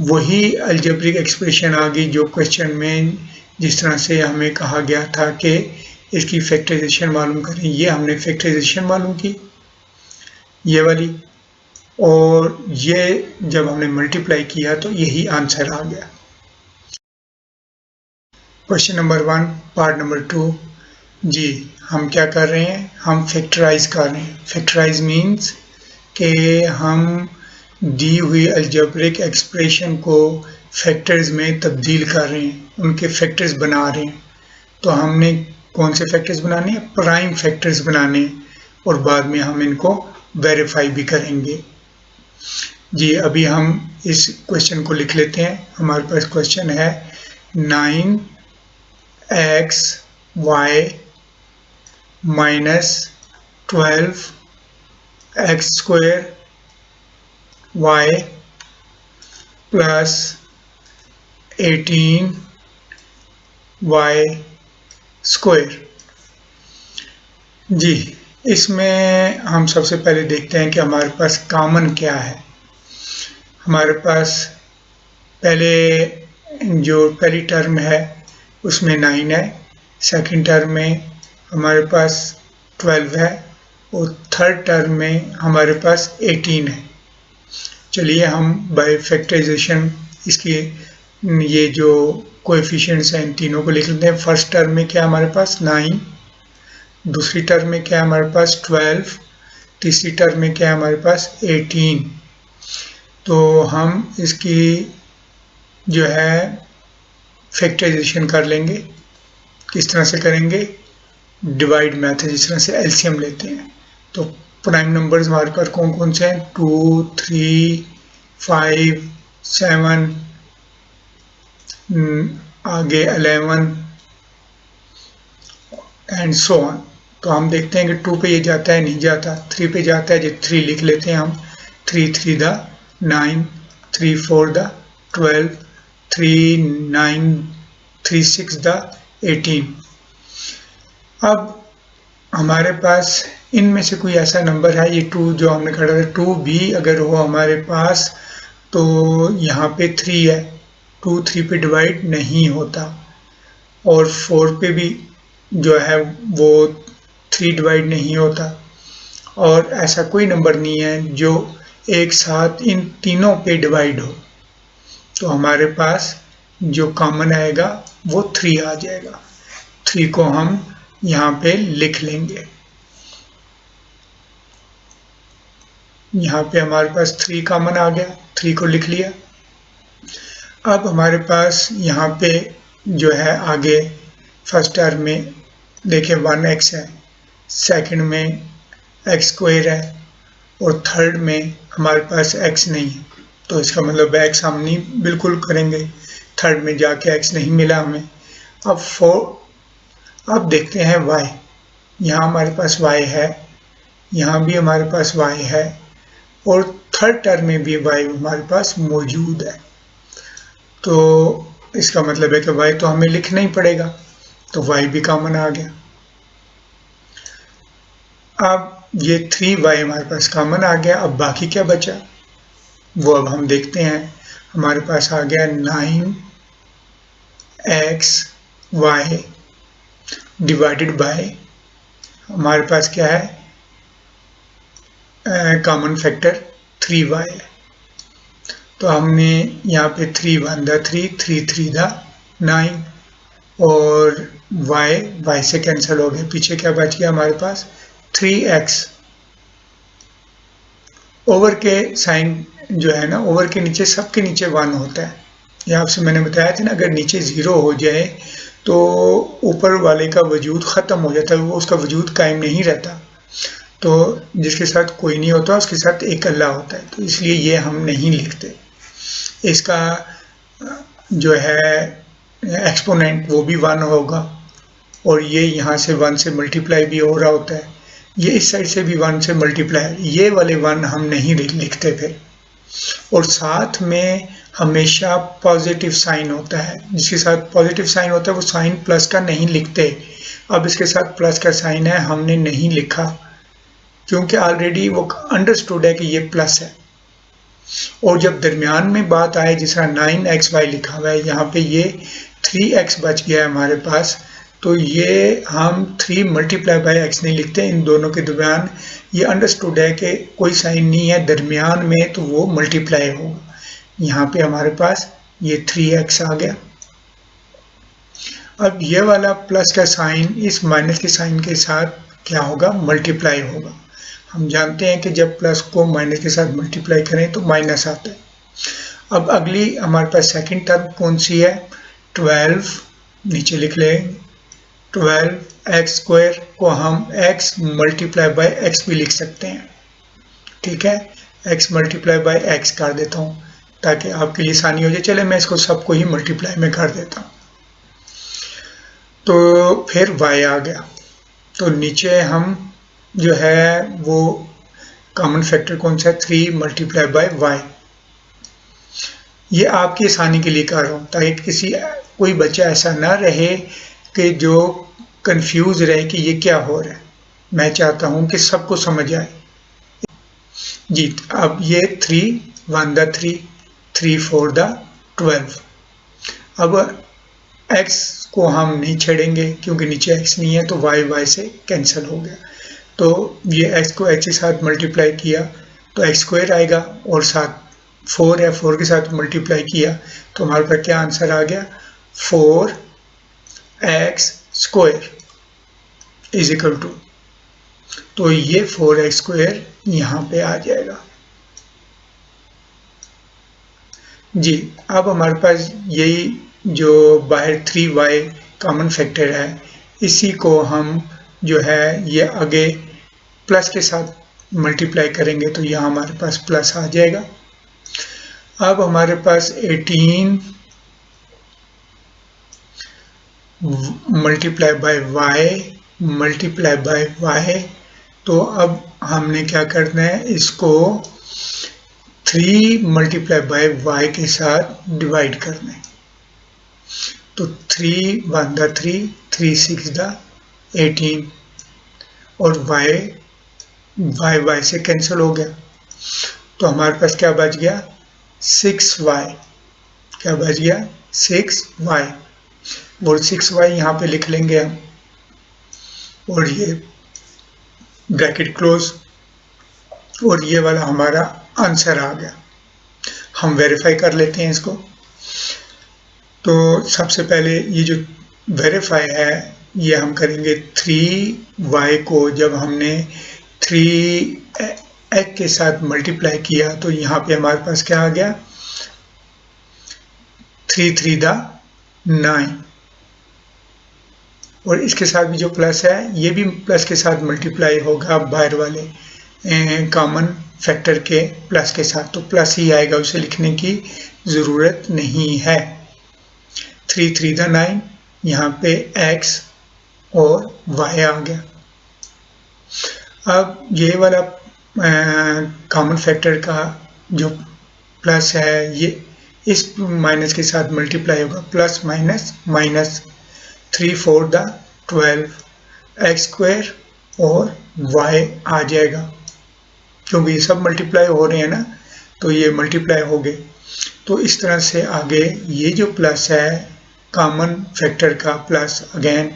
वही अलजेब्रिक एक्सप्रेशन आ गई जो क्वेश्चन में जिस तरह से हमें कहा गया था कि इसकी फैक्टराइजेशन मालूम करें। ये हमने फैक्टराइजेशन मालूम की ये वाली, और ये जब हमने मल्टीप्लाई किया तो यही आंसर आ गया। क्वेश्चन नंबर 1 पार्ट नंबर 2 जी, हम क्या कर रहे हैं, हम फैक्टराइज कर रहे हैं। फैक्टराइज मीन्स कि हम दी हुई अलजेब्रिक एक्सप्रेशन को फैक्टर्स में तब्दील कर रहे हैं, उनके फैक्टर्स बना रहे हैं। तो हमने कौन से फैक्टर्स बनाने हैं, प्राइम फैक्टर्स बनाने हैं, और बाद में हम इनको वेरीफाई भी करेंगे। जी, अभी हम इस क्वेश्चन को लिख लेते हैं। हमारे पास क्वेश्चन है 9xy minus 12x² y plus 18y²। जी, इसमें हम सबसे पहले देखते हैं कि हमारे पास कॉमन क्या है। हमारे पास पहले जो पहली टर्म है उसमें 9 है, सेकंड टर्म में हमारे पास 12 है और थर्ड टर्म में हमारे पास 18 है। चलिए हम बाय फैक्टराइजेशन इसकी ये जो कोएफिशिएंट्स हैं इन तीनों को लिख लेते हैं। फर्स्ट टर्म में क्या हमारे पास 9, दूसरी टर्म में क्या हमारे पास 12, तीसरी टर्म में क्या है हमारे पास 18। तो हम इसकी जो है फैक्टराइजेशन कर लेंगे। किस तरह से करेंगे? डिवाइड मेथड, जिस तरह से एलसीएम लेते हैं। तो प्राइम नंबर्स हमारे पास कौन कौन से हैं? 2, 3, 5, 7, आगे 11 एंड सो ऑन। तो हम देखते हैं कि 2 पे ये जाता है, नहीं जाता। 3 पे जाता है, जो 3 लिख लेते हैं हम। 3 3 दा 9, 3 4 दा 12, 3 9 3 6 दा 18। अब हमारे पास इनमें से कोई ऐसा नंबर है, ये 2 जो हमने कहा था, 2 भी अगर हो हमारे पास तो यहाँ पे 3 है, 2 3 पे डिवाइड नहीं होता। और 4 पे भी जो है वो 3 डिवाइड नहीं होता। और ऐसा कोई नंबर नहीं है जो एक साथ इन तीनों पे डिवाइड हो। तो हमारे पास जो कॉमन आएगा वो 3 आ जाएगा। 3 को हम यहाँ पे लिख लेंगे। यहाँ पे हमारे पास 3 कॉमन आ गया, 3 को लिख लिया। अब हमारे पास यहाँ पे जो है आगे फर्स्ट टर्म में देखिए 1x है, सेकंड में x स्क्वायर है और थर्ड में हमारे पास x नहीं है। तो इसका मतलब x हम नहीं बिल्कुल करेंगे, थर्ड में जाके x नहीं मिला हमें। अब देखते हैं y। यहाँ हमारे पास y है, यहाँ भी हमारे पास y है और थर्ड टर्म में भी y हमारे पास मौजूद है। तो इसका मतलब है कि y तो हमें लिखना ही पड़ेगा। तो y भी कॉमन आ गया। अब ये 3y हमारे पास कॉमन आ गया। अब बाकी क्या बचा वो अब हम देखते हैं। हमारे पास आ गया 9xy डिवाइडेड बाय, हमारे पास क्या है कॉमन फैक्टर 3y है। तो हमने यहाँ पे 3 1 दा 3, 3 3 दा 9 और y से कैंसिल हो गया। पीछे क्या बच गया हमारे पास 3x। ओवर के साइन जो है ना, ओवर के नीचे सबके नीचे 1 होता है। ये आपसे मैंने बताया था ना, अगर नीचे 0 हो जाए तो ऊपर वाले का वजूद ख़त्म हो जाता है, वो उसका वजूद कायम नहीं रहता। तो जिसके साथ कोई नहीं होता उसके साथ एक अल्लाह होता है। तो इसलिए ये हम नहीं लिखते। इसका जो है एक्सपोनेंट वो भी 1 होगा और ये यहाँ से 1 से मल्टीप्लाई भी हो रहा होता है। ये इस साइड से भी 1 से मल्टीप्लाई, ये वाले 1 हम नहीं लिखते फिर। और साथ में हमेशा पॉजिटिव साइन होता है। जिसके साथ पॉजिटिव साइन होता है वो साइन प्लस का नहीं लिखते। अब इसके साथ प्लस का साइन है, हमने नहीं लिखा क्योंकि ऑलरेडी वो अंडरस्टूड है कि ये प्लस है। और जब दरमियान में बात आए, जिस तरह 9xy लिखा हुआ है, यहाँ पे ये 3x बच गया है हमारे पास, तो ये हम 3 मल्टीप्लाई बाय x नहीं लिखते। इन दोनों के दरमियान ये अंडरस्टूड है कि कोई साइन नहीं है दरमियान में, तो वो मल्टीप्लाई होगा। यहाँ पे हमारे पास ये 3x आ गया। अब ये वाला प्लस का साइन इस माइनस के साइन के साथ क्या होगा, मल्टीप्लाई होगा। हम जानते हैं कि जब प्लस को माइनस के साथ मल्टीप्लाई करें तो माइनस आता है। अब अगली हमारे पास सेकंड टर्म कौन सी है, 12, नीचे लिख लेंगे 12x स्क्वायर को हम x मल्टीप्लाई बाय x भी लिख सकते हैं। ठीक है, x मल्टीप्लाई बाय x कर देता हूँ ताकि आपके लिए आसानी हो जाए। चले मैं इसको सबको ही मल्टीप्लाई में कर देता हूँ। तो फिर y आ गया। तो नीचे हम जो है वो कॉमन फैक्टर कौन सा है, 3 मल्टीप्लाई बाय y। ये आपकी आसानी के लिए कर रहा हूँ ताकि कोई बच्चा ऐसा ना रहे कि जो कंफ्यूज रहे कि ये क्या हो रहा है। मैं चाहता हूँ कि सबको समझ आए जी। अब ये 3 1 दा 3, 3 4 दा 12। अब x को हम नहीं छेड़ेंगे क्योंकि नीचे x नहीं है, तो y से कैंसिल हो गया। तो ये x को h के साथ मल्टीप्लाई किया तो x स्क्वायर आएगा और साथ 4 है, 4 के साथ मल्टीप्लाई किया तो हमारे पास क्या आंसर आ गया, 4x square is equal to, तो ये 4x स्क्वायर यहाँ पे आ जाएगा जी। अब हमारे पास यही जो बाहर 3y कॉमन फैक्टर है, इसी को हम जो है ये आगे प्लस के साथ मल्टीप्लाई करेंगे तो यहाँ हमारे पास प्लस आ जाएगा। अब हमारे पास 18 मल्टीप्लाई बाय y, तो अब हमने क्या करना है, इसको 3 मल्टीप्लाई बाय y के साथ डिवाइड करना है, तो 3 1 दा 3, 3 6 दा 18 और y से कैंसिल हो गया, तो हमारे पास क्या बच गया, 6y, क्या बच गया 6y, और 6y यहाँ पे लिख लेंगे हम, और ये ब्रैकेट क्लोज, और ये वाला हमारा आंसर आ गया। हम वेरीफाई कर लेते हैं इसको। तो सबसे पहले ये जो वेरीफाई है ये हम करेंगे 3y को जब हमने 3x के साथ मल्टीप्लाई किया तो यहाँ पे हमारे पास क्या आ गया, 3 3 दा 9, और इसके साथ भी जो प्लस है ये भी प्लस के साथ मल्टीप्लाई होगा बाहर वाले कॉमन फैक्टर के प्लस के साथ, तो प्लस ही आएगा, उसे लिखने की ज़रूरत नहीं है। 3 3 दा 9, यहाँ पे x और y आ गया। अब ये वाला कॉमन फैक्टर का जो प्लस है ये इस माइनस के साथ मल्टीप्लाई होगा, प्लस माइनस माइनस, 3 4 दा 12, x स्क्वायर और y आ जाएगा, क्योंकि ये सब मल्टीप्लाई हो रहे हैं ना, तो ये मल्टीप्लाई हो गए। तो इस तरह से आगे ये जो प्लस है कॉमन फैक्टर का प्लस, अगेन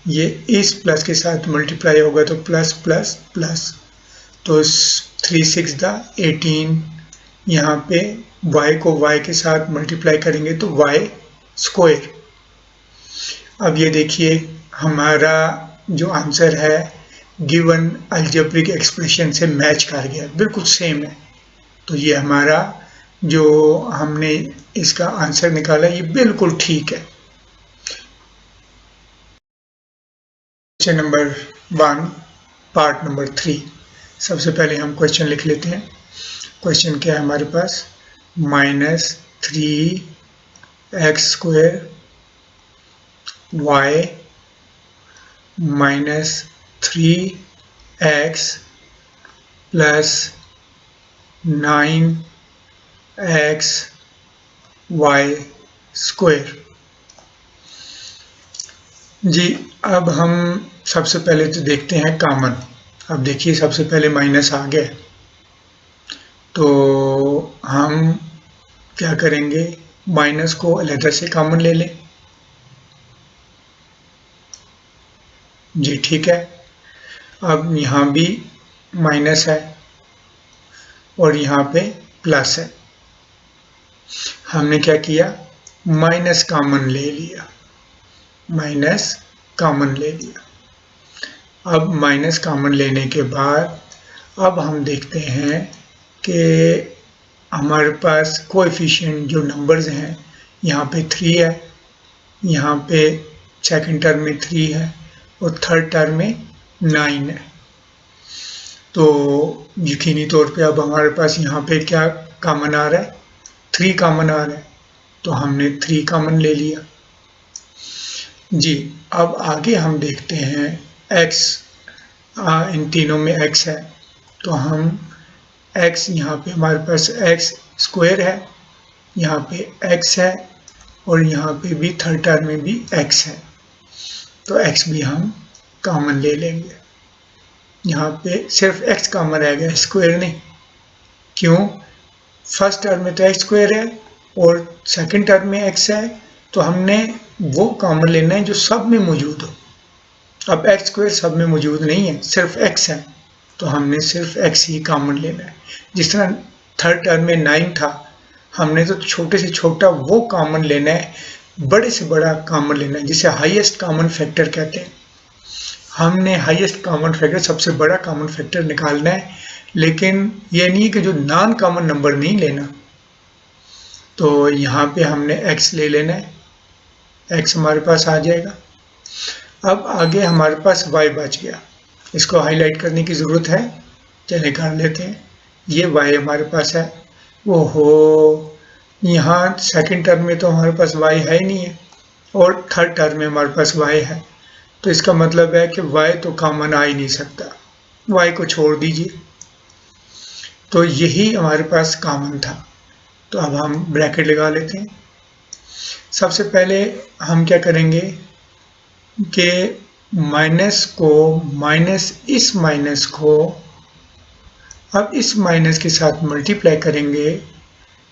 ये इस प्लस के साथ मल्टीप्लाई होगा तो प्लस प्लस प्लस, तो 3 6 दा 18, यहाँ पे y को y के साथ मल्टीप्लाई करेंगे तो y स्क्वायर। अब ये देखिए हमारा जो आंसर है गिवन अलजेब्रिक एक्सप्रेशन से मैच कर गया, बिल्कुल सेम है, तो ये हमारा जो हमने इसका आंसर निकाला ये बिल्कुल ठीक है। क्वेश्चन नंबर 1 पार्ट नंबर 3, सबसे पहले हम क्वेश्चन लिख लेते हैं। क्वेश्चन क्या है हमारे पास, -3x square y -3x plus 9x y square. जी अब हम सबसे पहले तो देखते हैं कॉमन। अब देखिए सबसे पहले माइनस आ गया, तो हम क्या करेंगे, माइनस को अलग से कॉमन ले लें। जी ठीक है, अब यहाँ भी माइनस है और यहाँ पे प्लस है, हमने क्या किया, माइनस कॉमन ले लिया, माइनस कॉमन ले लिया। अब माइनस कॉमन लेने के बाद अब हम देखते हैं कि हमारे पास कोएफिशिएंट जो नंबर्स हैं, यहाँ पे 3 है, यहाँ पे सेकंड टर्म में 3 है और थर्ड टर्म में 9 है, तो यकीनी तौर पे अब हमारे पास यहाँ पे क्या कॉमन आ रहा है, 3 कॉमन आ रहा है, तो हमने 3 कॉमन ले लिया। जी अब आगे हम देखते हैं x, इन तीनों में x है, तो हम x यहाँ पे हमारे पास x स्क्वायर है, यहाँ पे x है और यहाँ पे भी थर्ड टर्म में भी x है, तो x भी हम कॉमन ले लेंगे। यहाँ पे सिर्फ x कॉमन रहेगा, स्क्वायर नहीं, क्यों, फर्स्ट टर्म में तो x स्क्वायर है और सेकंड टर्म में x है, तो हमने वो कॉमन लेना है जो सब में मौजूद हो। अब x स्क्वायर सब में मौजूद नहीं है, सिर्फ x है, तो हमने सिर्फ x ही कॉमन लेना है। जिस तरह थर्ड टर्म में 9 था हमने तो छोटे से छोटा वो कॉमन लेना है, बड़े से बड़ा कॉमन लेना है, जिसे हाईएस्ट कॉमन फैक्टर कहते हैं। हमने हाईएस्ट कॉमन फैक्टर, सबसे बड़ा कॉमन फैक्टर निकालना है, लेकिन ये नहीं कि जो नॉन कॉमन नंबर नहीं लेना। तो यहाँ पे हमने x ले लेना है, x हमारे पास आ जाएगा। अब आगे हमारे पास y बच गया, इसको हाईलाइट करने की ज़रूरत है, चलिए कर लेते हैं। ये y हमारे पास है। ओहो, यहाँ सेकंड टर्म में तो हमारे पास y है ही नहीं है, और थर्ड टर्म में हमारे पास y है, तो इसका मतलब है कि y तो कॉमन आ ही नहीं सकता, y को छोड़ दीजिए। तो यही हमारे पास कॉमन था, तो अब हम ब्रैकेट लगा लेते हैं। सबसे पहले हम क्या करेंगे कि माइनस को, माइनस इस माइनस को अब इस माइनस के साथ मल्टीप्लाई करेंगे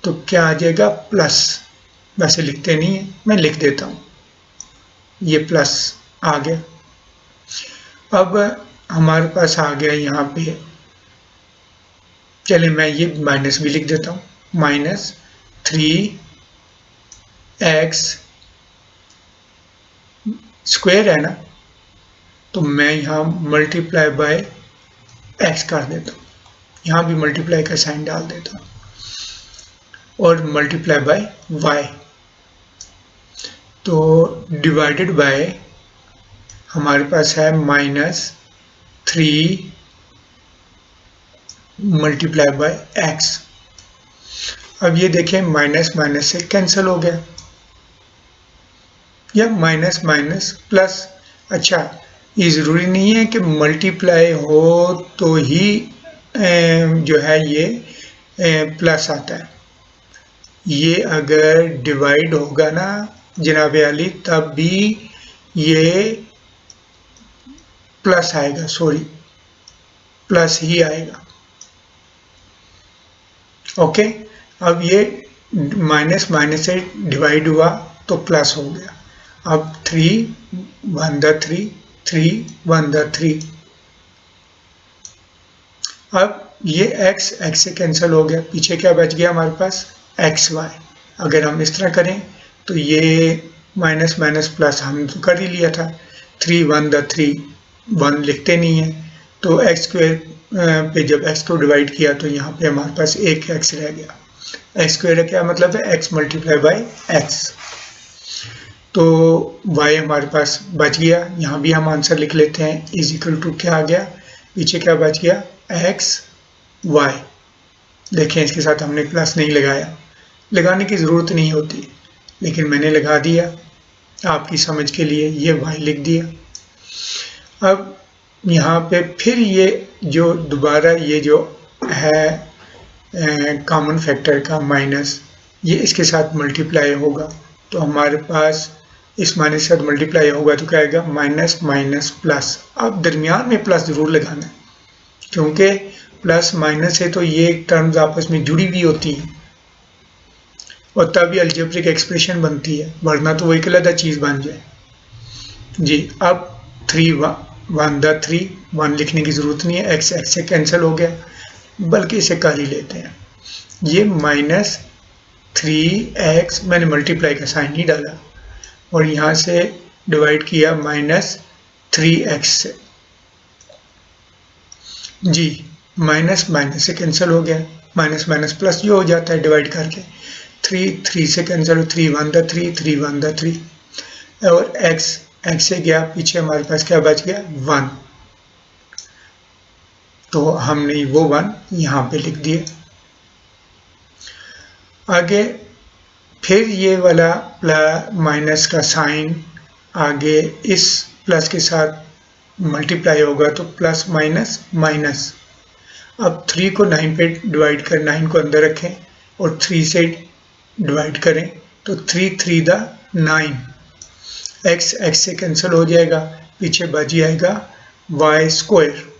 तो क्या आ जाएगा, प्लस। वैसे लिखते नहीं है, मैं लिख देता हूँ, ये प्लस आ गया। अब हमारे पास आ गया यहाँ पे, चलिए मैं ये माइनस भी लिख देता हूँ, माइनस 3x स्क्वायर है ना, तो मैं यहाँ मल्टीप्लाई बाय x कर देता हूँ, यहाँ भी मल्टीप्लाई का साइन डाल देता हूँ, और मल्टीप्लाई बाय y, तो डिवाइडेड बाय हमारे पास है -3 मल्टीप्लाई बाय x। अब ये देखें माइनस माइनस से कैंसिल हो गया, या माइनस माइनस प्लस। अच्छा, ये ज़रूरी नहीं है कि मल्टीप्लाई हो तो ही जो है ये प्लस आता है। ये अगर डिवाइड होगा ना जनाब अली, तब भी ये प्लस आएगा, सॉरी प्लस ही आएगा। ओके, अब ये माइनस माइनस से डिवाइड हुआ तो प्लस हो गया। अब 3 1 द 3, 3 1 द 3। अब ये x से कैंसिल हो गया, पीछे क्या बच गया हमारे पास, xy। अगर हम इस तरह करें तो ये माइनस माइनस प्लस हम तो कर ही लिया था, 3 1 द 3, 1 लिखते नहीं है, तो x स्क्वायर पे जब x को डिवाइड किया तो यहाँ पे हमारे पास एक x रह गया। x स्क्वायर क्या मतलब है, x मल्टीप्लाई बाय x। तो y हमारे पास बच गया, यहाँ भी हम आंसर लिख लेते हैं, इज इक्वल टू क्या आ गया, पीछे क्या बच गया, x y। देखें इसके साथ हमने प्लस नहीं लगाया, लगाने की ज़रूरत नहीं होती, लेकिन मैंने लगा दिया आपकी समझ के लिए, ये y लिख दिया। अब यहाँ पे फिर ये जो दोबारा ये जो है कॉमन फैक्टर का माइनस, ये इसके साथ मल्टीप्लाई होगा, तो हमारे पास इस माइनस के साथ मल्टीप्लाई होगा तो क्या आएगा, माइनस माइनस प्लस। अब दरमियान में प्लस ज़रूर लगाना है, क्योंकि प्लस माइनस है तो ये टर्म्स आपस में जुड़ी हुई होती हैं, और तभी अलजेब्रिक एक्सप्रेशन बनती है, वरना तो वो एक अलग चीज़ बन जाए जी। अब 3 1 द 3, 1 लिखने की ज़रूरत नहीं है, x से कैंसिल हो गया, बल्कि इसे कर ही लेते हैं। ये माइनस 3x, मैंने मल्टीप्लाई का साइन नहीं डाला, और यहाँ से डिवाइड किया माइनस 3x से जी। माइनस माइनस से कैंसिल हो गया, माइनस माइनस प्लस जो हो जाता है डिवाइड करके, 3 3 से कैंसिल, 3 1 द 3, 3 1 द 3, और x से गया, पीछे हमारे पास क्या बच गया, 1, तो हमने वो 1 यहाँ पे लिख दिया। आगे फिर ये वाला माइनस का साइन आगे इस प्लस के साथ मल्टीप्लाई होगा तो प्लस माइनस माइनस। अब 3 को 9 पे डिवाइड कर, 9 को अंदर रखें और 3 से डिवाइड करें तो 3 3 द 9, x से कैंसिल हो जाएगा, पीछे बच जाएगा y स्क्वायर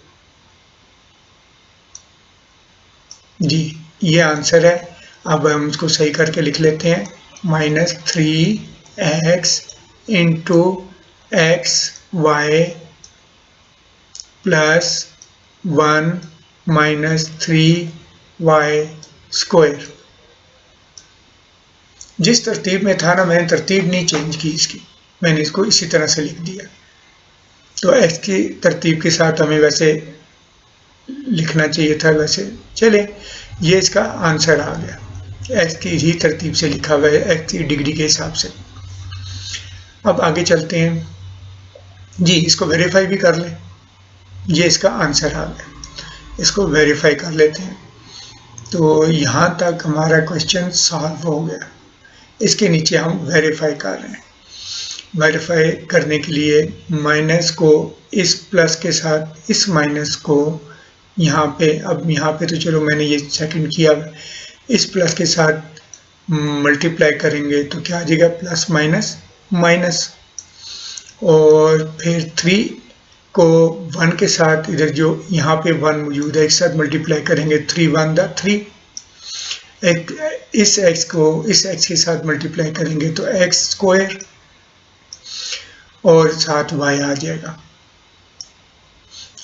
जी। ये आंसर है। अब हम इसको सही करके लिख लेते हैं, -3x into X Y plus 1 -3y square. जिस तरतीब में था ना, मैंने तरतीब नहीं चेंज की इसकी, मैंने इसको इसी तरह से लिख दिया। तो x की तरतीब के साथ हमें वैसे लिखना चाहिए था, वैसे चले, ये इसका आंसर आ गया। x की ही तरतीब से लिखा हुआ है, x की डिग्री के हिसाब से। अब आगे चलते हैं जी, इसको वेरीफाई भी कर लें। ये इसका आंसर आ गया, इसको वेरीफाई कर लेते हैं। तो यहाँ तक हमारा क्वेश्चन सॉल्व हो गया। इसके नीचे हम वेरीफाई कर रहे हैं। वेरीफाई करने के लिए माइनस को इस प्लस के साथ इस माइनस को यहाँ पे, अब यहाँ पे तो चलो मैंने ये सेकंड किया, इस प्लस के साथ मल्टीप्लाई करेंगे तो क्या आ जाएगा, प्लस माइनस माइनस। और फिर 3 को 1 के साथ, इधर जो यहाँ पे 1 मौजूद है, एक साथ मल्टीप्लाई करेंगे, 3 1 दा 3। इस x को इस x के साथ मल्टीप्लाई करेंगे तो x स्क्वायर और साथ y आ जाएगा।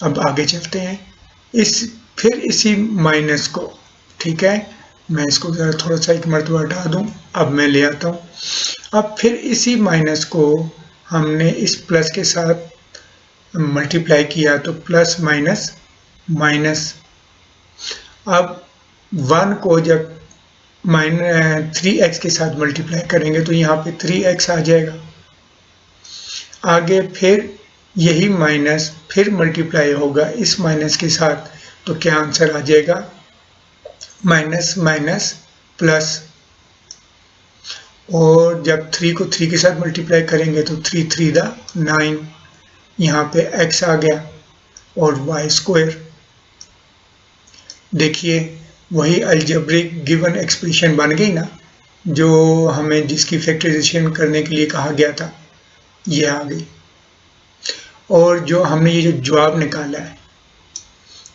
अब आगे चलते हैं, फिर इसी माइनस को, ठीक है, मैं इसको जरा थोड़ा सा एक मरतबा हटा दूं, अब मैं ले आता हूं। अब फिर इसी माइनस को हमने इस प्लस के साथ मल्टीप्लाई किया तो प्लस माइनस माइनस। अब 1 को जब 3x के साथ मल्टीप्लाई करेंगे तो यहाँ पे 3x आ जाएगा। आगे फिर यही माइनस फिर मल्टीप्लाई होगा इस माइनस के साथ, तो क्या आंसर आ जाएगा, माइनस माइनस प्लस। और जब 3 को 3 के साथ मल्टीप्लाई करेंगे तो 3 3 दा 9, यहाँ पे x आ गया और y स्क्वायर। देखिए वही अलजेब्रिक गिवन एक्सप्रेशन बन गई ना, जो हमें जिसकी फैक्टराइजेशन करने के लिए कहा गया था, ये आ गई। और जो हमने ये जो जवाब निकाला है,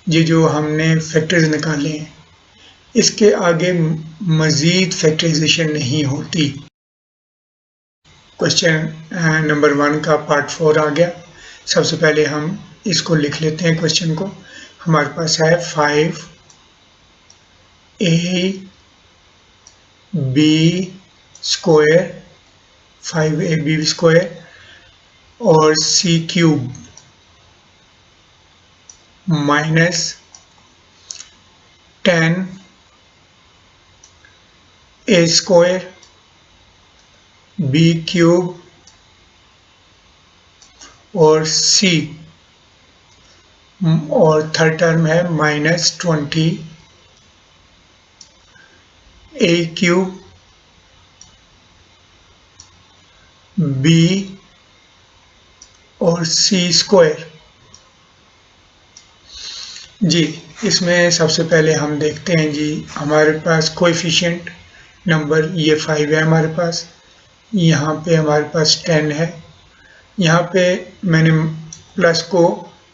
ये जो हमने फैक्टर्स निकाले हैं, इसके आगे मजीद फैक्टराइजेशन नहीं होती। क्वेश्चन नंबर 1 का पार्ट 4 आ गया। सबसे पहले हम इसको लिख लेते हैं क्वेश्चन को। हमारे पास है 5ab स्क्वायर, 5ab स्क्वायर और c cube minus 10a square b cube और c, और थर्ड टर्म है माइनस 20 a क्यूब b और c स्क्वायर। जी, इसमें सबसे पहले हम देखते हैं जी, हमारे पास कोएफिशिएंट नंबर ये 5 है हमारे पास, यहाँ पे हमारे पास 10 है। यहाँ पे मैंने प्लस को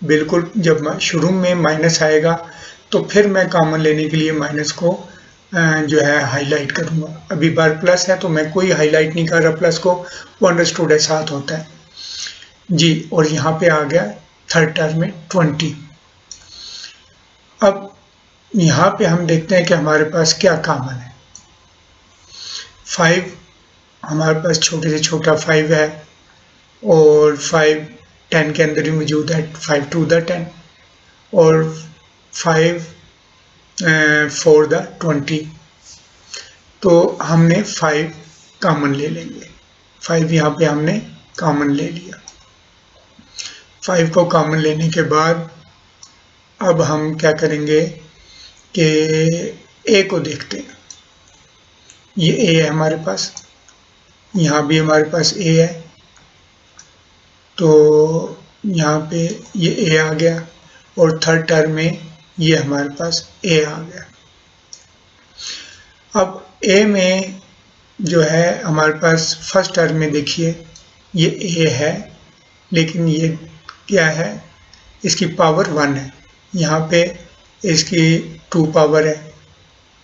बिल्कुल, जब शुरू में माइनस आएगा तो फिर मैं कॉमन लेने के लिए माइनस को जो है हाईलाइट करूँगा। अभी बार प्लस है तो मैं कोई हाईलाइट नहीं कर रहा प्लस को, वो अंडरस्टूड है, साथ होता है जी। और यहाँ पे आ गया थर्ड टर्म में 20। अब यहाँ पे हम देखते हैं कि हमारे पास क्या कॉमन है। 5 हमारे पास छोटे से छोटा 5 है और 5 10 के अंदर ही मौजूद है, 5 2 द 10 और 5 4 द 20। तो हमने 5 कॉमन ले लेंगे, 5 यहाँ पे हमने कॉमन ले लिया। 5 को कॉमन लेने के बाद अब हम क्या करेंगे कि a को देखते हैं। ये a है हमारे पास, यहाँ भी हमारे पास a है, तो यहाँ पे ये a आ गया और थर्ड टर्म में ये हमारे पास a आ गया। अब a में जो है हमारे पास फर्स्ट टर्म में देखिए ये a है, लेकिन ये क्या है, इसकी पावर 1 है, यहाँ पे इसकी 2 पावर है,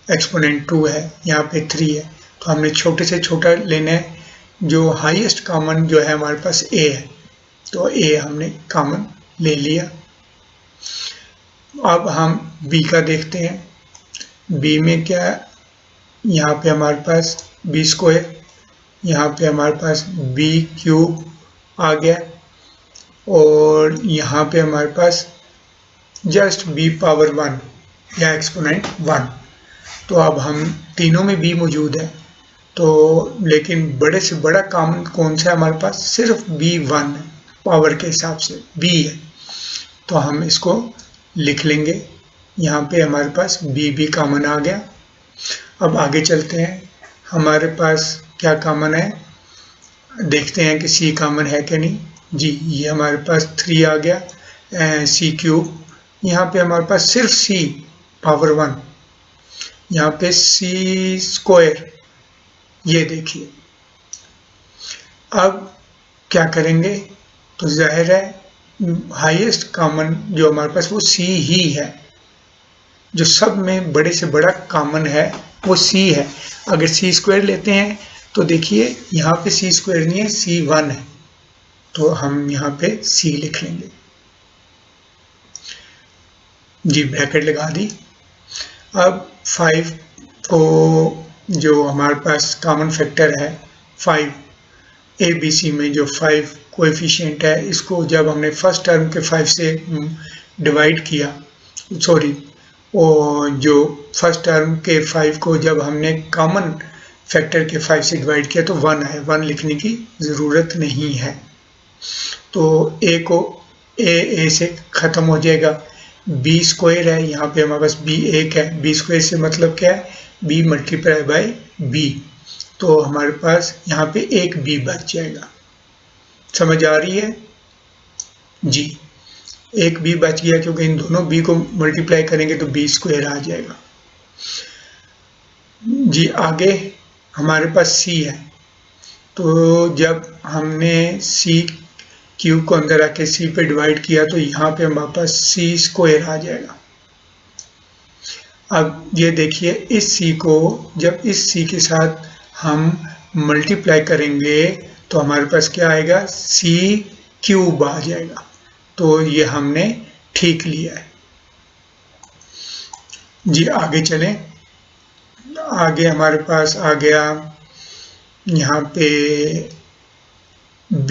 एक्सपोनेंट 2 है, यहाँ पे 3 है। तो हमने छोटे से छोटा लेना है, जो हाईएस्ट कॉमन जो है हमारे पास a है, तो a हमने कॉमन ले लिया। अब हम b का देखते हैं। b में क्या, यहाँ पे हमारे पास बी स्क्वायर, यहाँ पे हमारे पास बी क्यूब आ गया और यहाँ पे हमारे पास जस्ट बी पावर 1 या एक्सपोनेंट 1। तो अब हम तीनों में बी मौजूद है, तो लेकिन बड़े से बड़ा कॉमन कौन सा है हमारे पास? सिर्फ b1 है, पावर के हिसाब से b है, तो हम इसको लिख लेंगे। यहाँ पे हमारे पास b कॉमन आ गया। अब आगे चलते हैं, हमारे पास क्या कॉमन है, देखते हैं कि c कॉमन है कि नहीं। जी, ये हमारे पास 3 आ गया, c क्यूब, यहाँ पे हमारे पास सिर्फ c पावर 1, यहाँ पे c स्क्वायर, ये देखिए। अब क्या करेंगे, तो जाहिर है हाईएस्ट कॉमन जो हमारे पास वो c ही है, जो सब में बड़े से बड़ा कॉमन है वो c है। अगर c स्क्वायर लेते हैं तो देखिए यहाँ पे c स्क्वायर नहीं है, c1 है, तो हम यहाँ पे c लिख लेंगे। जी, ब्रैकेट लगा दी। अब 5 को जो हमारे पास कॉमन फैक्टर है 5, ABC में जो 5 कोएफिशिएंट है, इसको जब हमने फर्स्ट टर्म के 5 से डिवाइड किया, सॉरी, और जो फर्स्ट टर्म के 5 को जब हमने कॉमन फैक्टर के 5 से डिवाइड किया तो 1 है, 1 लिखने की ज़रूरत नहीं है। तो a को a से ख़त्म हो जाएगा, b स्क्वायर है, यहाँ पे हमारे पास b 1 है, b स्क्वायर से मतलब क्या है, b मल्टीप्लाई बाय b, तो हमारे पास यहाँ पे एक b बच जाएगा। समझ आ रही है? जी, एक b बच गया, क्योंकि इन दोनों b को मल्टीप्लाई करेंगे तो b स्क्वायर आ जाएगा। जी, आगे हमारे पास c है, तो जब हमने c क्यूब को अंदर आके c पे डिवाइड किया तो यहाँ पे हमारे पास c स्क्वायर आ जाएगा। अब ये देखिए, इस c को जब इस c के साथ हम मल्टीप्लाई करेंगे तो हमारे पास क्या आएगा, c क्यूब आ जाएगा। तो ये हमने ठीक लिया है। जी, आगे चलें। आगे हमारे पास आ गया यहाँ पे b,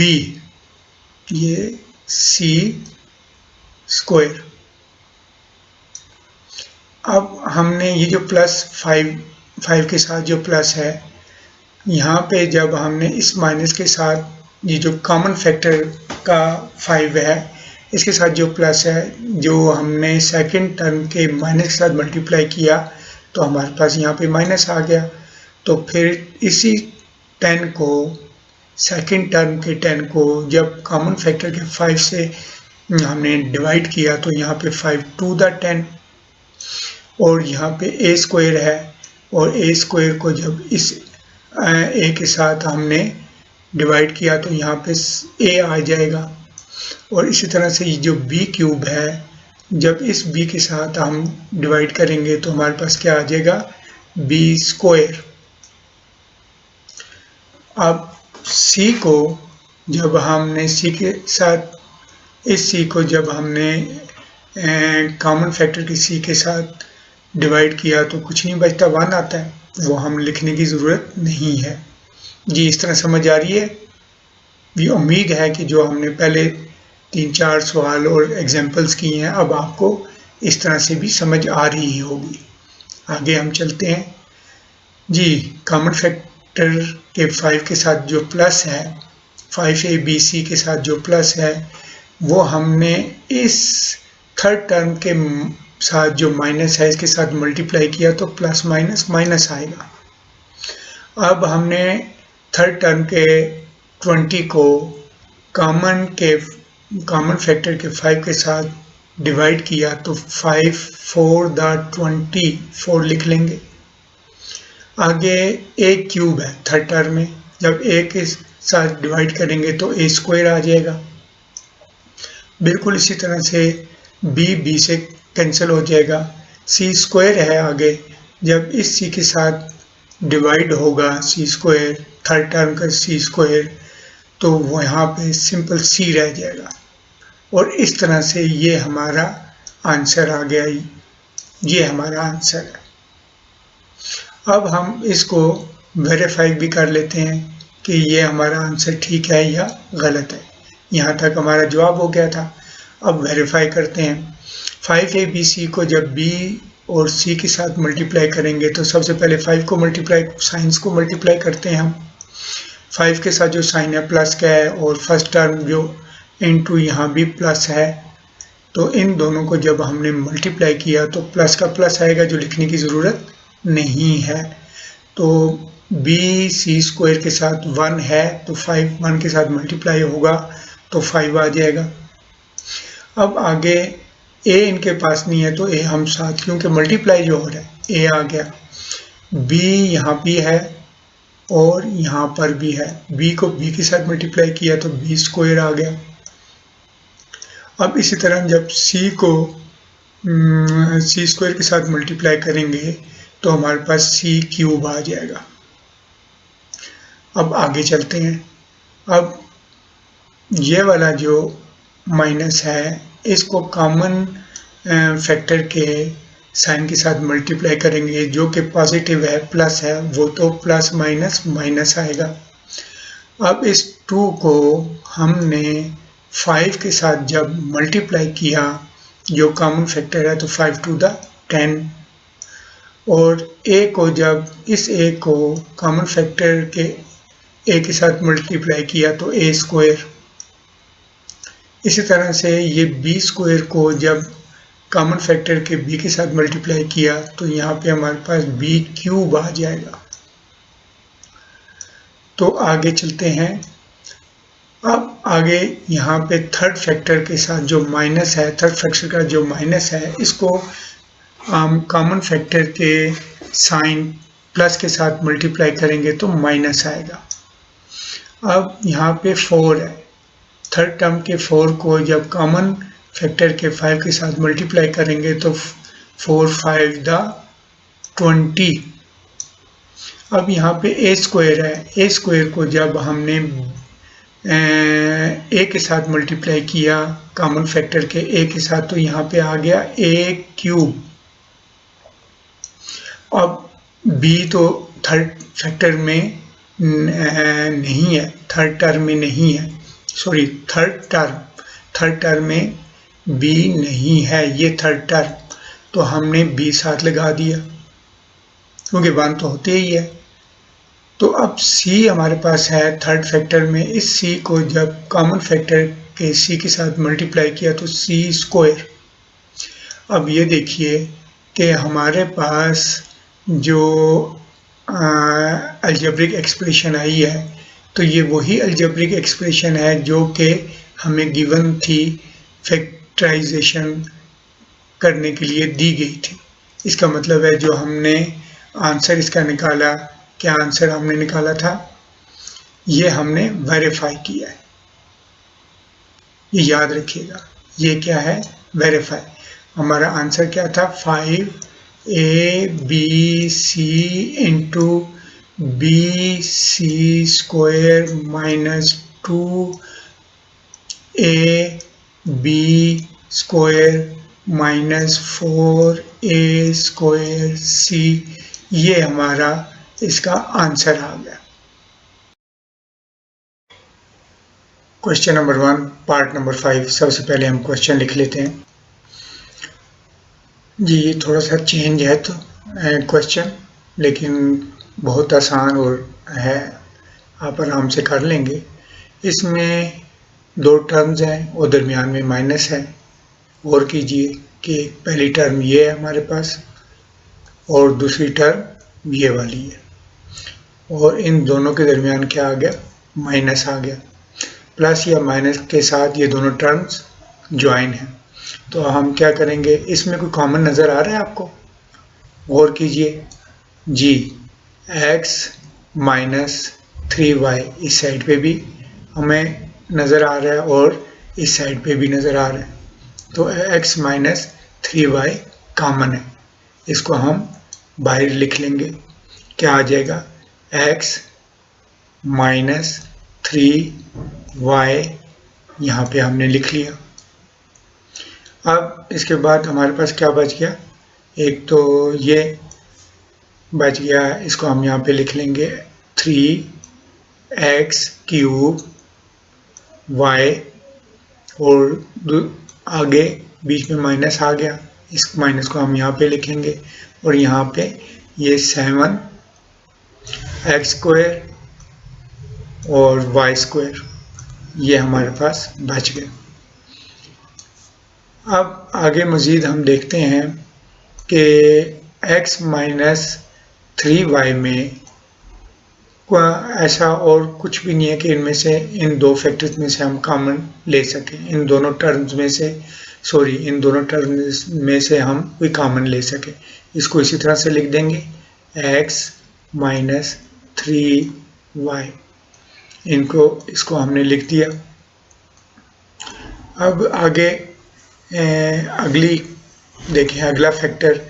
ये c स्क्वायर। अब हमने ये जो प्लस 5 के साथ जो प्लस है, यहाँ पे जब हमने इस माइनस के साथ ये जो कॉमन फैक्टर का 5 है, इसके साथ जो प्लस है, जो हमने सेकंड टर्म के माइनस के साथ मल्टीप्लाई किया तो हमारे पास यहाँ पे माइनस आ गया। तो फिर इसी 10 को, सेकंड टर्म के 10 को जब कॉमन फैक्टर के 5 से हमने डिवाइड किया तो यहाँ पे 5 टू द 10, और यहाँ पे a स्क्वायर है, और a स्क्वायर को जब इस a के साथ हमने डिवाइड किया तो यहाँ पे a आ जाएगा। और इसी तरह से ये जो b क्यूब है, जब इस b के साथ हम डिवाइड करेंगे तो हमारे पास क्या आ जाएगा, b स्क्वायर। अब c को जब हमने c के साथ, इस c को जब हमने कॉमन फैक्टर के c के साथ डिवाइड किया तो कुछ नहीं बचता, 1 आता है, वो हम लिखने की ज़रूरत नहीं है। जी, इस तरह समझ आ रही है? ये उम्मीद है कि जो हमने पहले 3-4 सवाल और एग्जाम्पल्स किए हैं, अब आपको इस तरह से भी समझ आ रही होगी। आगे हम चलते हैं। जी, कॉमन फैक्टर के 5 के साथ जो प्लस है, 5abc के साथ जो प्लस है, वो हमने इस थर्ड टर्म के साथ जो माइनस है इसके साथ मल्टीप्लाई किया तो प्लस माइनस माइनस आएगा। अब हमने थर्ड टर्म के 20 को कॉमन फैक्टर के 5 के साथ डिवाइड किया तो 5 4 द 24 लिख लेंगे। आगे a क्यूब है थर्ड टर्म में, जब a के साथ डिवाइड करेंगे तो a स्क्वायर आ जाएगा। बिल्कुल इसी तरह से b से कैंसिल हो जाएगा, c स्क्वायर है आगे, जब इस c के साथ डिवाइड होगा c स्क्वायर, थर्ड टर्म का c स्क्वायर, तो वो यहाँ पे सिंपल c रह जाएगा। और इस तरह से ये हमारा आंसर आ गया, ये हमारा आंसर है। अब हम इसको वेरीफाई भी कर लेते हैं कि ये हमारा आंसर ठीक है या गलत है। यहाँ तक हमारा जवाब हो गया था। अब वेरीफाई करते हैं। 5abc को जब b और c के साथ मल्टीप्लाई करेंगे तो सबसे पहले 5 को मल्टीप्लाई साइंस को मल्टीप्लाई करते हैं हम। 5 के साथ जो साइन है प्लस का है और फर्स्ट टर्म जो इनटू यहाँ भी प्लस है, तो इन दोनों को जब हमने मल्टीप्लाई किया तो प्लस का प्लस आएगा, जो लिखने की ज़रूरत नहीं है। तो b c स्क्वायर के साथ 1 है तो 5 1 के साथ मल्टीप्लाई होगा तो 5 आ जाएगा। अब आगे a इनके पास नहीं है तो a हम साथ, क्योंकि मल्टीप्लाई जो हो रहा है a आ गया, b यहाँ भी है और यहाँ पर भी है, b को b के साथ मल्टीप्लाई किया तो b स्क्वायर आ गया। अब इसी तरह जब c को c स्क्वायर के साथ मल्टीप्लाई करेंगे तो हमारे पास c क्यूब आ जाएगा। अब आगे चलते हैं। अब ये वाला जो माइनस है इसको कॉमन फैक्टर के साइन के साथ मल्टीप्लाई करेंगे, जो कि पॉजिटिव है प्लस है वो तो प्लस माइनस माइनस आएगा। अब इस 2 को हमने 5 के साथ जब मल्टीप्लाई किया, जो कॉमन फैक्टर है, तो 5 टू द 10, और a को जब इस a को कॉमन फैक्टर के a के साथ मल्टीप्लाई किया तो a स्क्वायर। इसी तरह से ये b स्क्वायर को जब कॉमन फैक्टर के b के साथ मल्टीप्लाई किया तो यहाँ पे हमारे पास b क्यूब आ जाएगा। तो आगे चलते हैं। अब आगे यहाँ पे थर्ड फैक्टर के साथ जो माइनस है, थर्ड फैक्टर का जो माइनस है, इसको हम कॉमन फैक्टर के साइन प्लस के साथ मल्टीप्लाई करेंगे तो माइनस आएगा। अब यहाँ पे 4 है, थर्ड टर्म के 4 को जब कॉमन फैक्टर के 5 के साथ मल्टीप्लाई करेंगे तो 4 5 द 20। अब यहाँ पे a स्क्वायर है, a स्क्वायर को जब हमने a के साथ मल्टीप्लाई किया कॉमन फैक्टर के a के साथ तो यहाँ पे आ गया a क्यूब। अब b तो थर्ड फैक्टर में नहीं है, थर्ड टर्म में नहीं है, सॉरी थर्ड टर्म में b नहीं है, ये थर्ड टर्म, तो हमने b साथ लगा दिया क्योंकि 1 तो होते ही है। तो अब c हमारे पास है थर्ड फैक्टर में, इस c को जब कॉमन फैक्टर के c के साथ मल्टीप्लाई किया तो c स्क्वायर। अब ये देखिए कि हमारे पास जो अलजेब्रिक एक्सप्रेशन आई है तो ये वही अलजेब्रिक एक्सप्रेशन है जो कि हमें गिवन थी, फैक्टराइजेशन करने के लिए दी गई थी। इसका मतलब है जो हमने आंसर इसका निकाला, क्या आंसर हमने निकाला था, ये हमने वेरीफाई किया है। ये याद रखिएगा, ये क्या है, वेरीफाई। हमारा आंसर क्या था, 5abc into bc square minus 2ab square minus 4a square c, ये हमारा इसका आंसर आ गया। Question number 1 part number 5। सबसे पहले हम क्वेश्चन लिख लेते हैं जी। ये थोड़ा सा चेंज है तो क्वेश्चन, लेकिन बहुत आसान और है, आप आराम से कर लेंगे। इसमें 2 टर्म्स हैं और दरमियान में माइनस है। और कीजिए कि पहली टर्म ये है हमारे पास और दूसरी टर्म ये वाली है, और इन दोनों के दरमियान क्या आ गया, माइनस आ गया। प्लस या माइनस के साथ ये दोनों टर्म्स ज्वाइन हैं। तो हम क्या करेंगे, इसमें कोई कॉमन नज़र आ रहा है आपको, गौर कीजिए जी। x माइनस 3y इस साइड पे भी हमें नज़र आ रहा है और इस साइड पे भी नज़र आ रहा है, तो x माइनस 3y कॉमन है। इसको हम बाहर लिख लेंगे, क्या आ जाएगा, x माइनस 3y, यहाँ पे हमने लिख लिया। अब इसके बाद हमारे पास क्या बच गया, एक तो ये बच गया, इसको हम यहाँ पे लिख लेंगे 3x³ y, और आगे बीच में माइनस आ गया, इस माइनस को हम यहाँ पे लिखेंगे, और यहाँ पे ये 7x² और y², ये हमारे पास बच गए। अब आगे मज़ीद हम देखते हैं कि x माइनस 3y में ऐसा और कुछ भी नहीं है कि इनमें से इन दो फैक्टर्स में से हम कॉमन ले सकें, इन दोनों टर्म्स में से हम कोई कॉमन ले सकें। इसको इसी तरह से लिख देंगे x माइनस 3y, इसको हमने लिख दिया। अब आगे अगली देखें, अगला फैक्टर,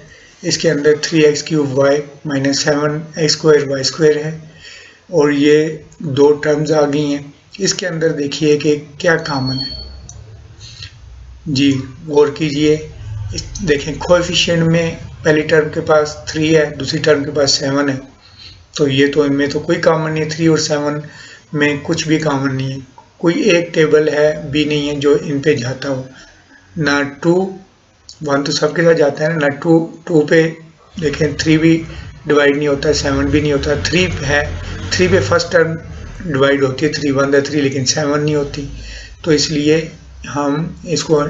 इसके अंदर 3x³ y minus 7x² y² है, और ये दो टर्म्स आ गई हैं। इसके अंदर देखिए कि क्या कॉमन है जी, गौर कीजिए। देखें कोएफिशिएंट में पहली टर्म के पास 3 है, दूसरी टर्म के पास 7 है, तो ये तो इनमें तो कोई कॉमन नहीं है। 3 और 7 में कुछ भी कॉमन नहीं है, कोई एक टेबल है भी नहीं है जो इन पे जाता हो, ना 2 1 तो सबके साथ जाता है ना 2 पे देखें 3 भी डिवाइड नहीं होता, 7 भी नहीं होता, 3 है, 3 पे फर्स्ट टर्म डिवाइड होती है, 3 1 3, लेकिन 7 नहीं होती। तो इसलिए हम इसको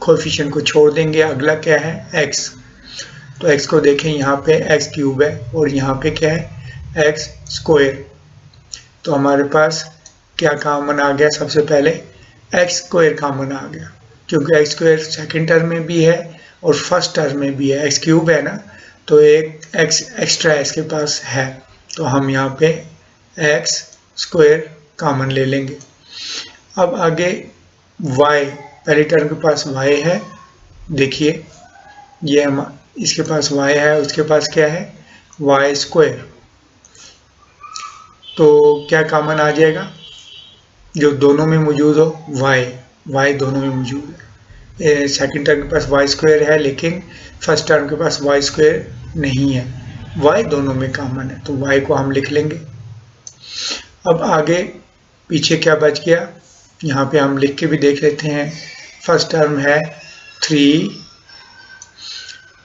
कोएफिशिएंट को छोड़ देंगे। अगला क्या है x, तो x को देखें, यहाँ पे x³ है और यहाँ पे क्या है x²। तो हमारे पास क्या कॉमन आ गया, सबसे पहले x² कॉमन आ गया, क्योंकि x² सेकेंड टर्म में भी है और फर्स्ट टर्म में भी है, x³ है ना, तो एक x एक्स्ट्रा इसके पास है, तो हम यहाँ पे x² कॉमन ले लेंगे। अब आगे y, पहली टर्म के पास y है, देखिए ये हम इसके पास y है, उसके पास क्या है y², तो क्या कॉमन आ जाएगा, जो दोनों में मौजूद हो, y दोनों में मौजूद है। सेकंड टर्म के पास y² है, लेकिन फर्स्ट टर्म के पास y² नहीं है, y दोनों में कॉमन है, तो y को हम लिख लेंगे। अब आगे पीछे क्या बच गया, यहाँ पे हम लिख के भी देख लेते हैं। फर्स्ट टर्म है 3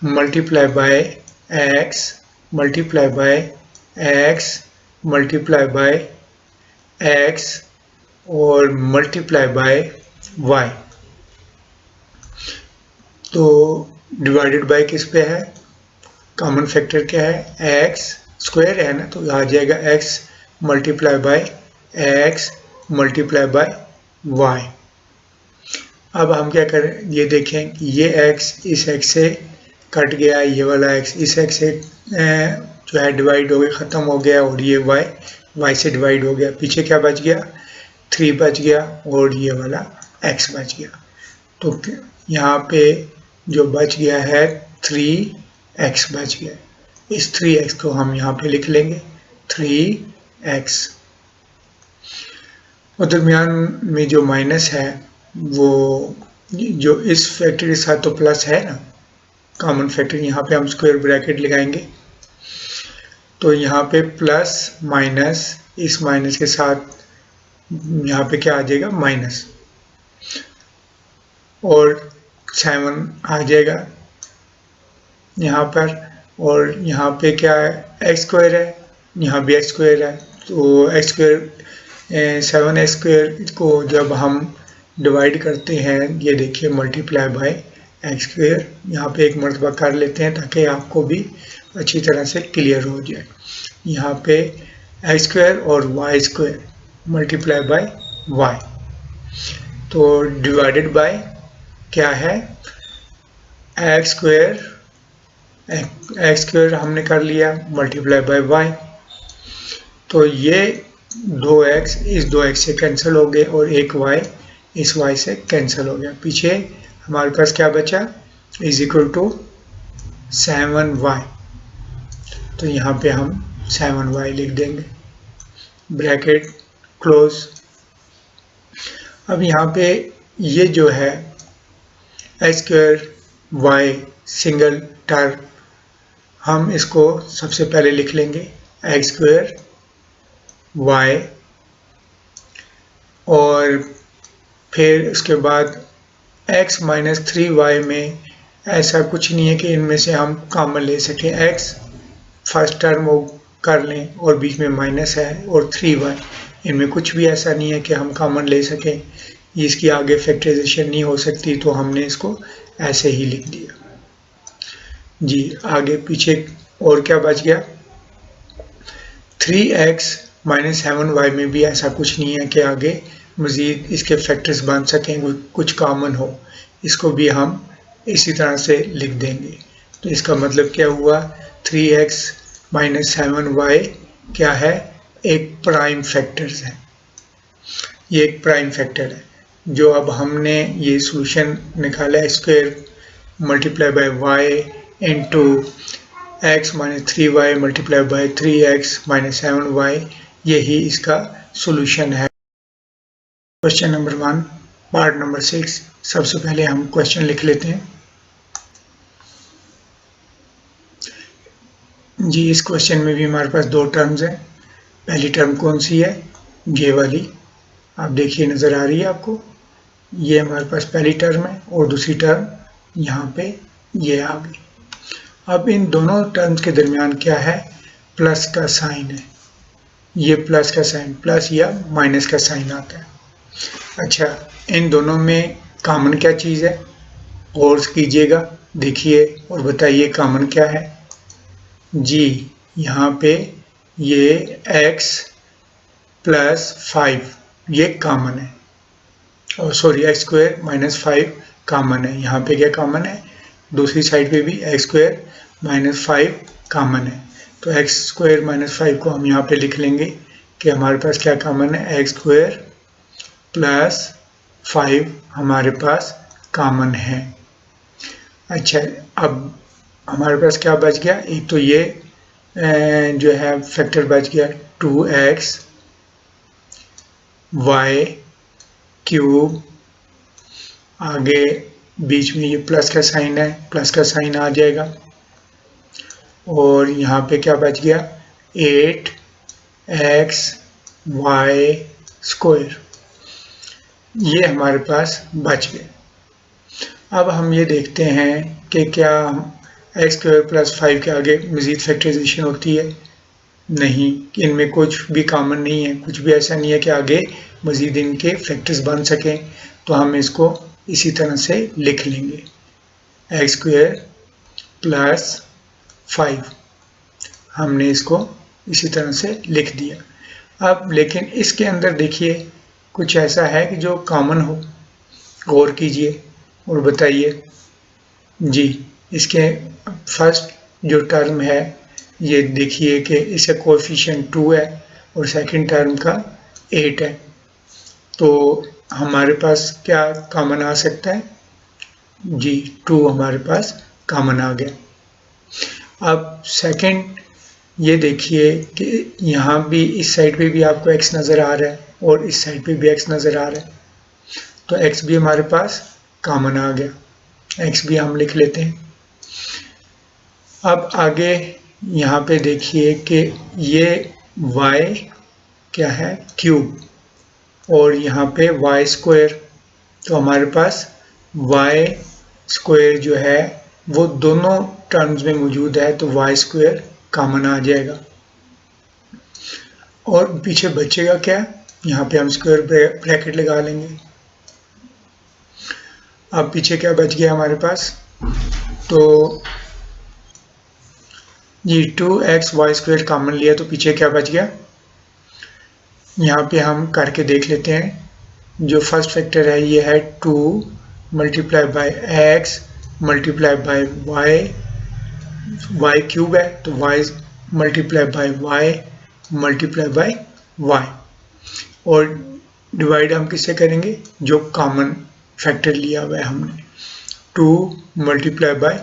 multiply by x multiply by x multiply by x और मल्टीप्लाई बाय y, तो डिवाइडेड बाय किस पे है, कॉमन फैक्टर क्या है, x² है ना, तो आ जाएगा x multiply by x multiply by y। अब हम क्या करें, ये देखें कि ये x इस x से कट गया, ये वाला x इस x से जो है डिवाइड हो गया, ख़त्म हो गया, और ये y से डिवाइड हो गया। पीछे क्या बच गया, 3 बच गया और ये वाला x बच गया। तो यहाँ पे जो बच गया है 3x बच गया। इस 3x को हम यहाँ पे लिख लेंगे 3x। और दरमियान में जो माइनस है वो जो इस फैक्टर के साथ तो प्लस है ना, कॉमन फैक्टर, यहाँ पे हम स्क्वायर ब्रैकेट लगाएंगे, तो यहाँ पे प्लस माइनस, इस माइनस के साथ यहाँ पे क्या आ जाएगा माइनस, और 7 आ जाएगा यहाँ पर, और यहाँ पे क्या है x² है, यहाँ भी x² है, तो x² 7x² को जब हम डिवाइड करते हैं, ये देखिए मल्टीप्लाई बाय x², यहाँ पे एक मरतबा कर लेते हैं ताकि आपको भी अच्छी तरह से क्लियर हो जाए। यहाँ पे x² और y² मल्टीप्लाई बाय y, तो डिवाइडेड बाय क्या है x² हमने कर लिया, मल्टीप्लाई बाय y, तो ये 2x इस 2x से कैंसिल हो गए और एक y इस y से कैंसिल हो गया। पीछे हमारे पास क्या बचा, इज इक्वल टू 7y, तो यहाँ पे हम 7y लिख देंगे, ब्रैकेट क्लोज। अब यहाँ पे ये जो है x² y सिंगल टर्म हम इसको सबसे पहले लिख लेंगे एक्स स्क्वायर वाई, और फिर उसके बाद x माइनस 3y में ऐसा कुछ नहीं है कि इनमें से हम कॉमन ले सकें। x फर्स्ट टर्म वो कर लें और बीच में माइनस है, और 3y, इनमें कुछ भी ऐसा नहीं है कि हम कॉमन ले सकें, इसकी आगे फैक्टराइजेशन नहीं हो सकती, तो हमने इसको ऐसे ही लिख दिया जी। आगे पीछे और क्या बच गया, 3x माइनस 7y में भी ऐसा कुछ नहीं है कि आगे मज़ीद इसके फैक्टर्स बन सकें, कुछ कॉमन हो, इसको भी हम इसी तरह से लिख देंगे। तो इसका मतलब क्या हुआ, 3x माइनस 7y क्या है, एक प्राइम फैक्टर्स है, ये एक प्राइम फैक्टर है। जो अब हमने ये सॉल्यूशन निकाला है, square multiply by y into x minus 3y multiply by 3x minus 7y, यही इसका सॉल्यूशन है। Question number 1 part number 6। सबसे पहले हम क्वेश्चन लिख लेते हैं जी। इस क्वेश्चन में भी हमारे पास दो टर्म्स हैं। पहली टर्म कौन सी है, ये वाली, आप देखिए नज़र आ रही है आपको, ये हमारे पास पहली टर्म है, और दूसरी टर्म यहाँ पे ये आ गई। अब इन दोनों टर्म्स के दरमियान क्या है, प्लस का साइन है, ये प्लस का साइन, प्लस या माइनस का साइन आता है। अच्छा, इन दोनों में कॉमन क्या चीज़ है, और कीजिएगा, देखिए और बताइए कॉमन क्या है जी। यहाँ पे ये x प्लस 5 ये कॉमन है, और sorry x square minus 5 common है। यहाँ पे क्या कॉमन है, दूसरी साइड पे भी एक्स स्क्वायर माइनस 5 कॉमन है। तो एक्स स्क्वायर माइनस 5 को हम यहाँ पे लिख लेंगे कि हमारे पास क्या कॉमन है, एक्स स्क्वायर प्लस 5 हमारे पास कॉमन है। अच्छा, अब हमारे पास क्या बच गया, एक तो ये जो है फैक्टर बच गया 2x y क्यूब, आगे बीच में ये प्लस का साइन है, प्लस का साइन आ जाएगा, और यहाँ पे क्या बच गया 8x y स्क्वायर, ये हमारे पास बच गए। अब हम ये देखते हैं कि क्या एक्स स्क्वायर प्लस 5 के आगे मज़ीद फैक्टराइजेशन होती है, नहीं, इनमें कुछ भी कॉमन नहीं है, कुछ भी ऐसा नहीं है कि आगे मज़ीद इनके फैक्टर्स बन सकें, तो हम इसको इसी तरह से लिख लेंगे, एक्स स्क्वायर प्लस 5, हमने इसको इसी तरह से लिख दिया। अब लेकिन इसके अंदर देखिए कुछ ऐसा है कि जो कॉमन हो, गौर कीजिए और बताइए जी। इसके फर्स्ट जो टर्म है, ये देखिए कि इसका कोएफिशिएंट 2 है, और सेकंड टर्म का 8 है, तो हमारे पास क्या कॉमन आ सकता है जी, 2 हमारे पास कॉमन आ गया। अब सेकंड ये देखिए कि यहाँ भी इस साइड पे भी आपको x नज़र आ रहा है, और इस साइड पे भी x नज़र आ रहा है, तो x भी हमारे पास कॉमन आ गया, x भी हम लिख लेते हैं। अब आगे यहाँ पे देखिए कि ये y क्या है, क्यूब, और यहाँ पे y स्क्वायर, तो हमारे पास y स्क्वायर जो है वो दोनों टर्म्स में मौजूद है, तो y स्क्वायर कॉमन आ जाएगा, और पीछे बचेगा क्या, यहाँ पे हम स्क्वायर ब्रैकेट लगा लेंगे। अब पीछे क्या बच गया हमारे पास, तो जी 2x y स्क्वायर कॉमन लिया, तो पीछे क्या बच गया, यहाँ पे हम करके देख लेते हैं। जो फर्स्ट फैक्टर है ये है 2 multiply by x multiply by y cube है, तो y multiply by y multiply by y, और डिवाइड हम किससे करेंगे, जो कॉमन फैक्टर लिया हुआ है हमने, 2 multiply by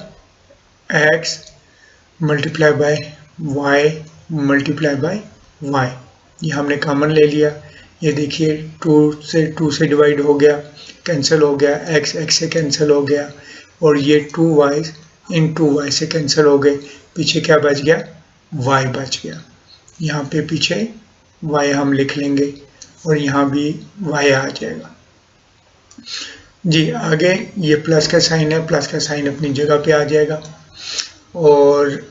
x multiply by y multiply by y, ये हमने कॉमन ले लिया। ये देखिए 2 से डिवाइड हो गया, कैंसिल हो गया, x से कैंसिल हो गया, और ये 2y इन 2y से कैंसिल हो गए, पीछे क्या बच गया, y बच गया। यहाँ पे पीछे y हम लिख लेंगे और यहाँ भी y आ जाएगा। जी आगे ये प्लस का साइन है, प्लस का साइन अपनी जगह पे आ जाएगा और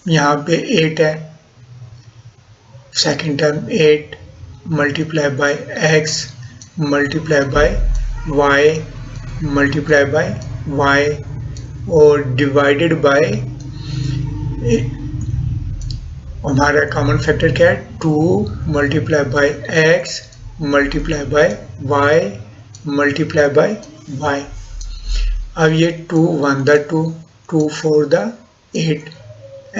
यहाँ पे 8 है, second term 8 multiply by x multiply by y multiply by y और डिवाइडेड बाय हमारा कॉमन फैक्टर क्या है, 2 multiply by x multiply by y multiply by y। अब ये 2 1 द 2 2 4 द 8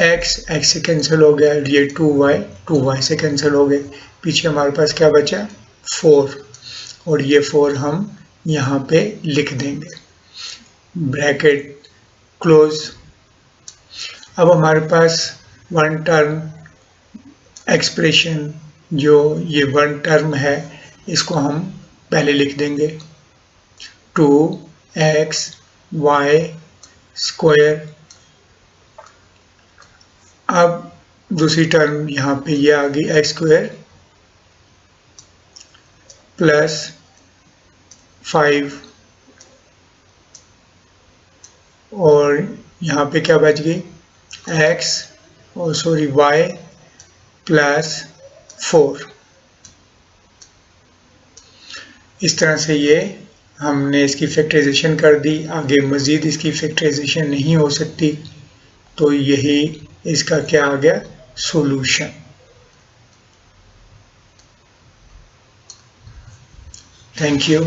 x से कैंसिल हो गया, ये 2y से कैंसिल हो गए, पीछे हमारे पास क्या बचा 4 और ये 4 हम यहाँ पे लिख देंगे, ब्रैकेट क्लोज। अब हमारे पास वन टर्म एक्सप्रेशन, जो ये वन टर्म है, इसको हम पहले लिख देंगे 2xy स्क्वायर। अब दूसरी टर्म यहाँ पे ये आ गई एक्स स्क्वायर प्लस 5 और यहाँ पे क्या बच गई x और सॉरी y प्लस 4। इस तरह से ये हमने इसकी फैक्टराइजेशन कर दी, आगे मज़ीद इसकी फैक्टराइजेशन नहीं हो सकती, तो यही इसका क्या आ गया सॉल्यूशन। Thank you.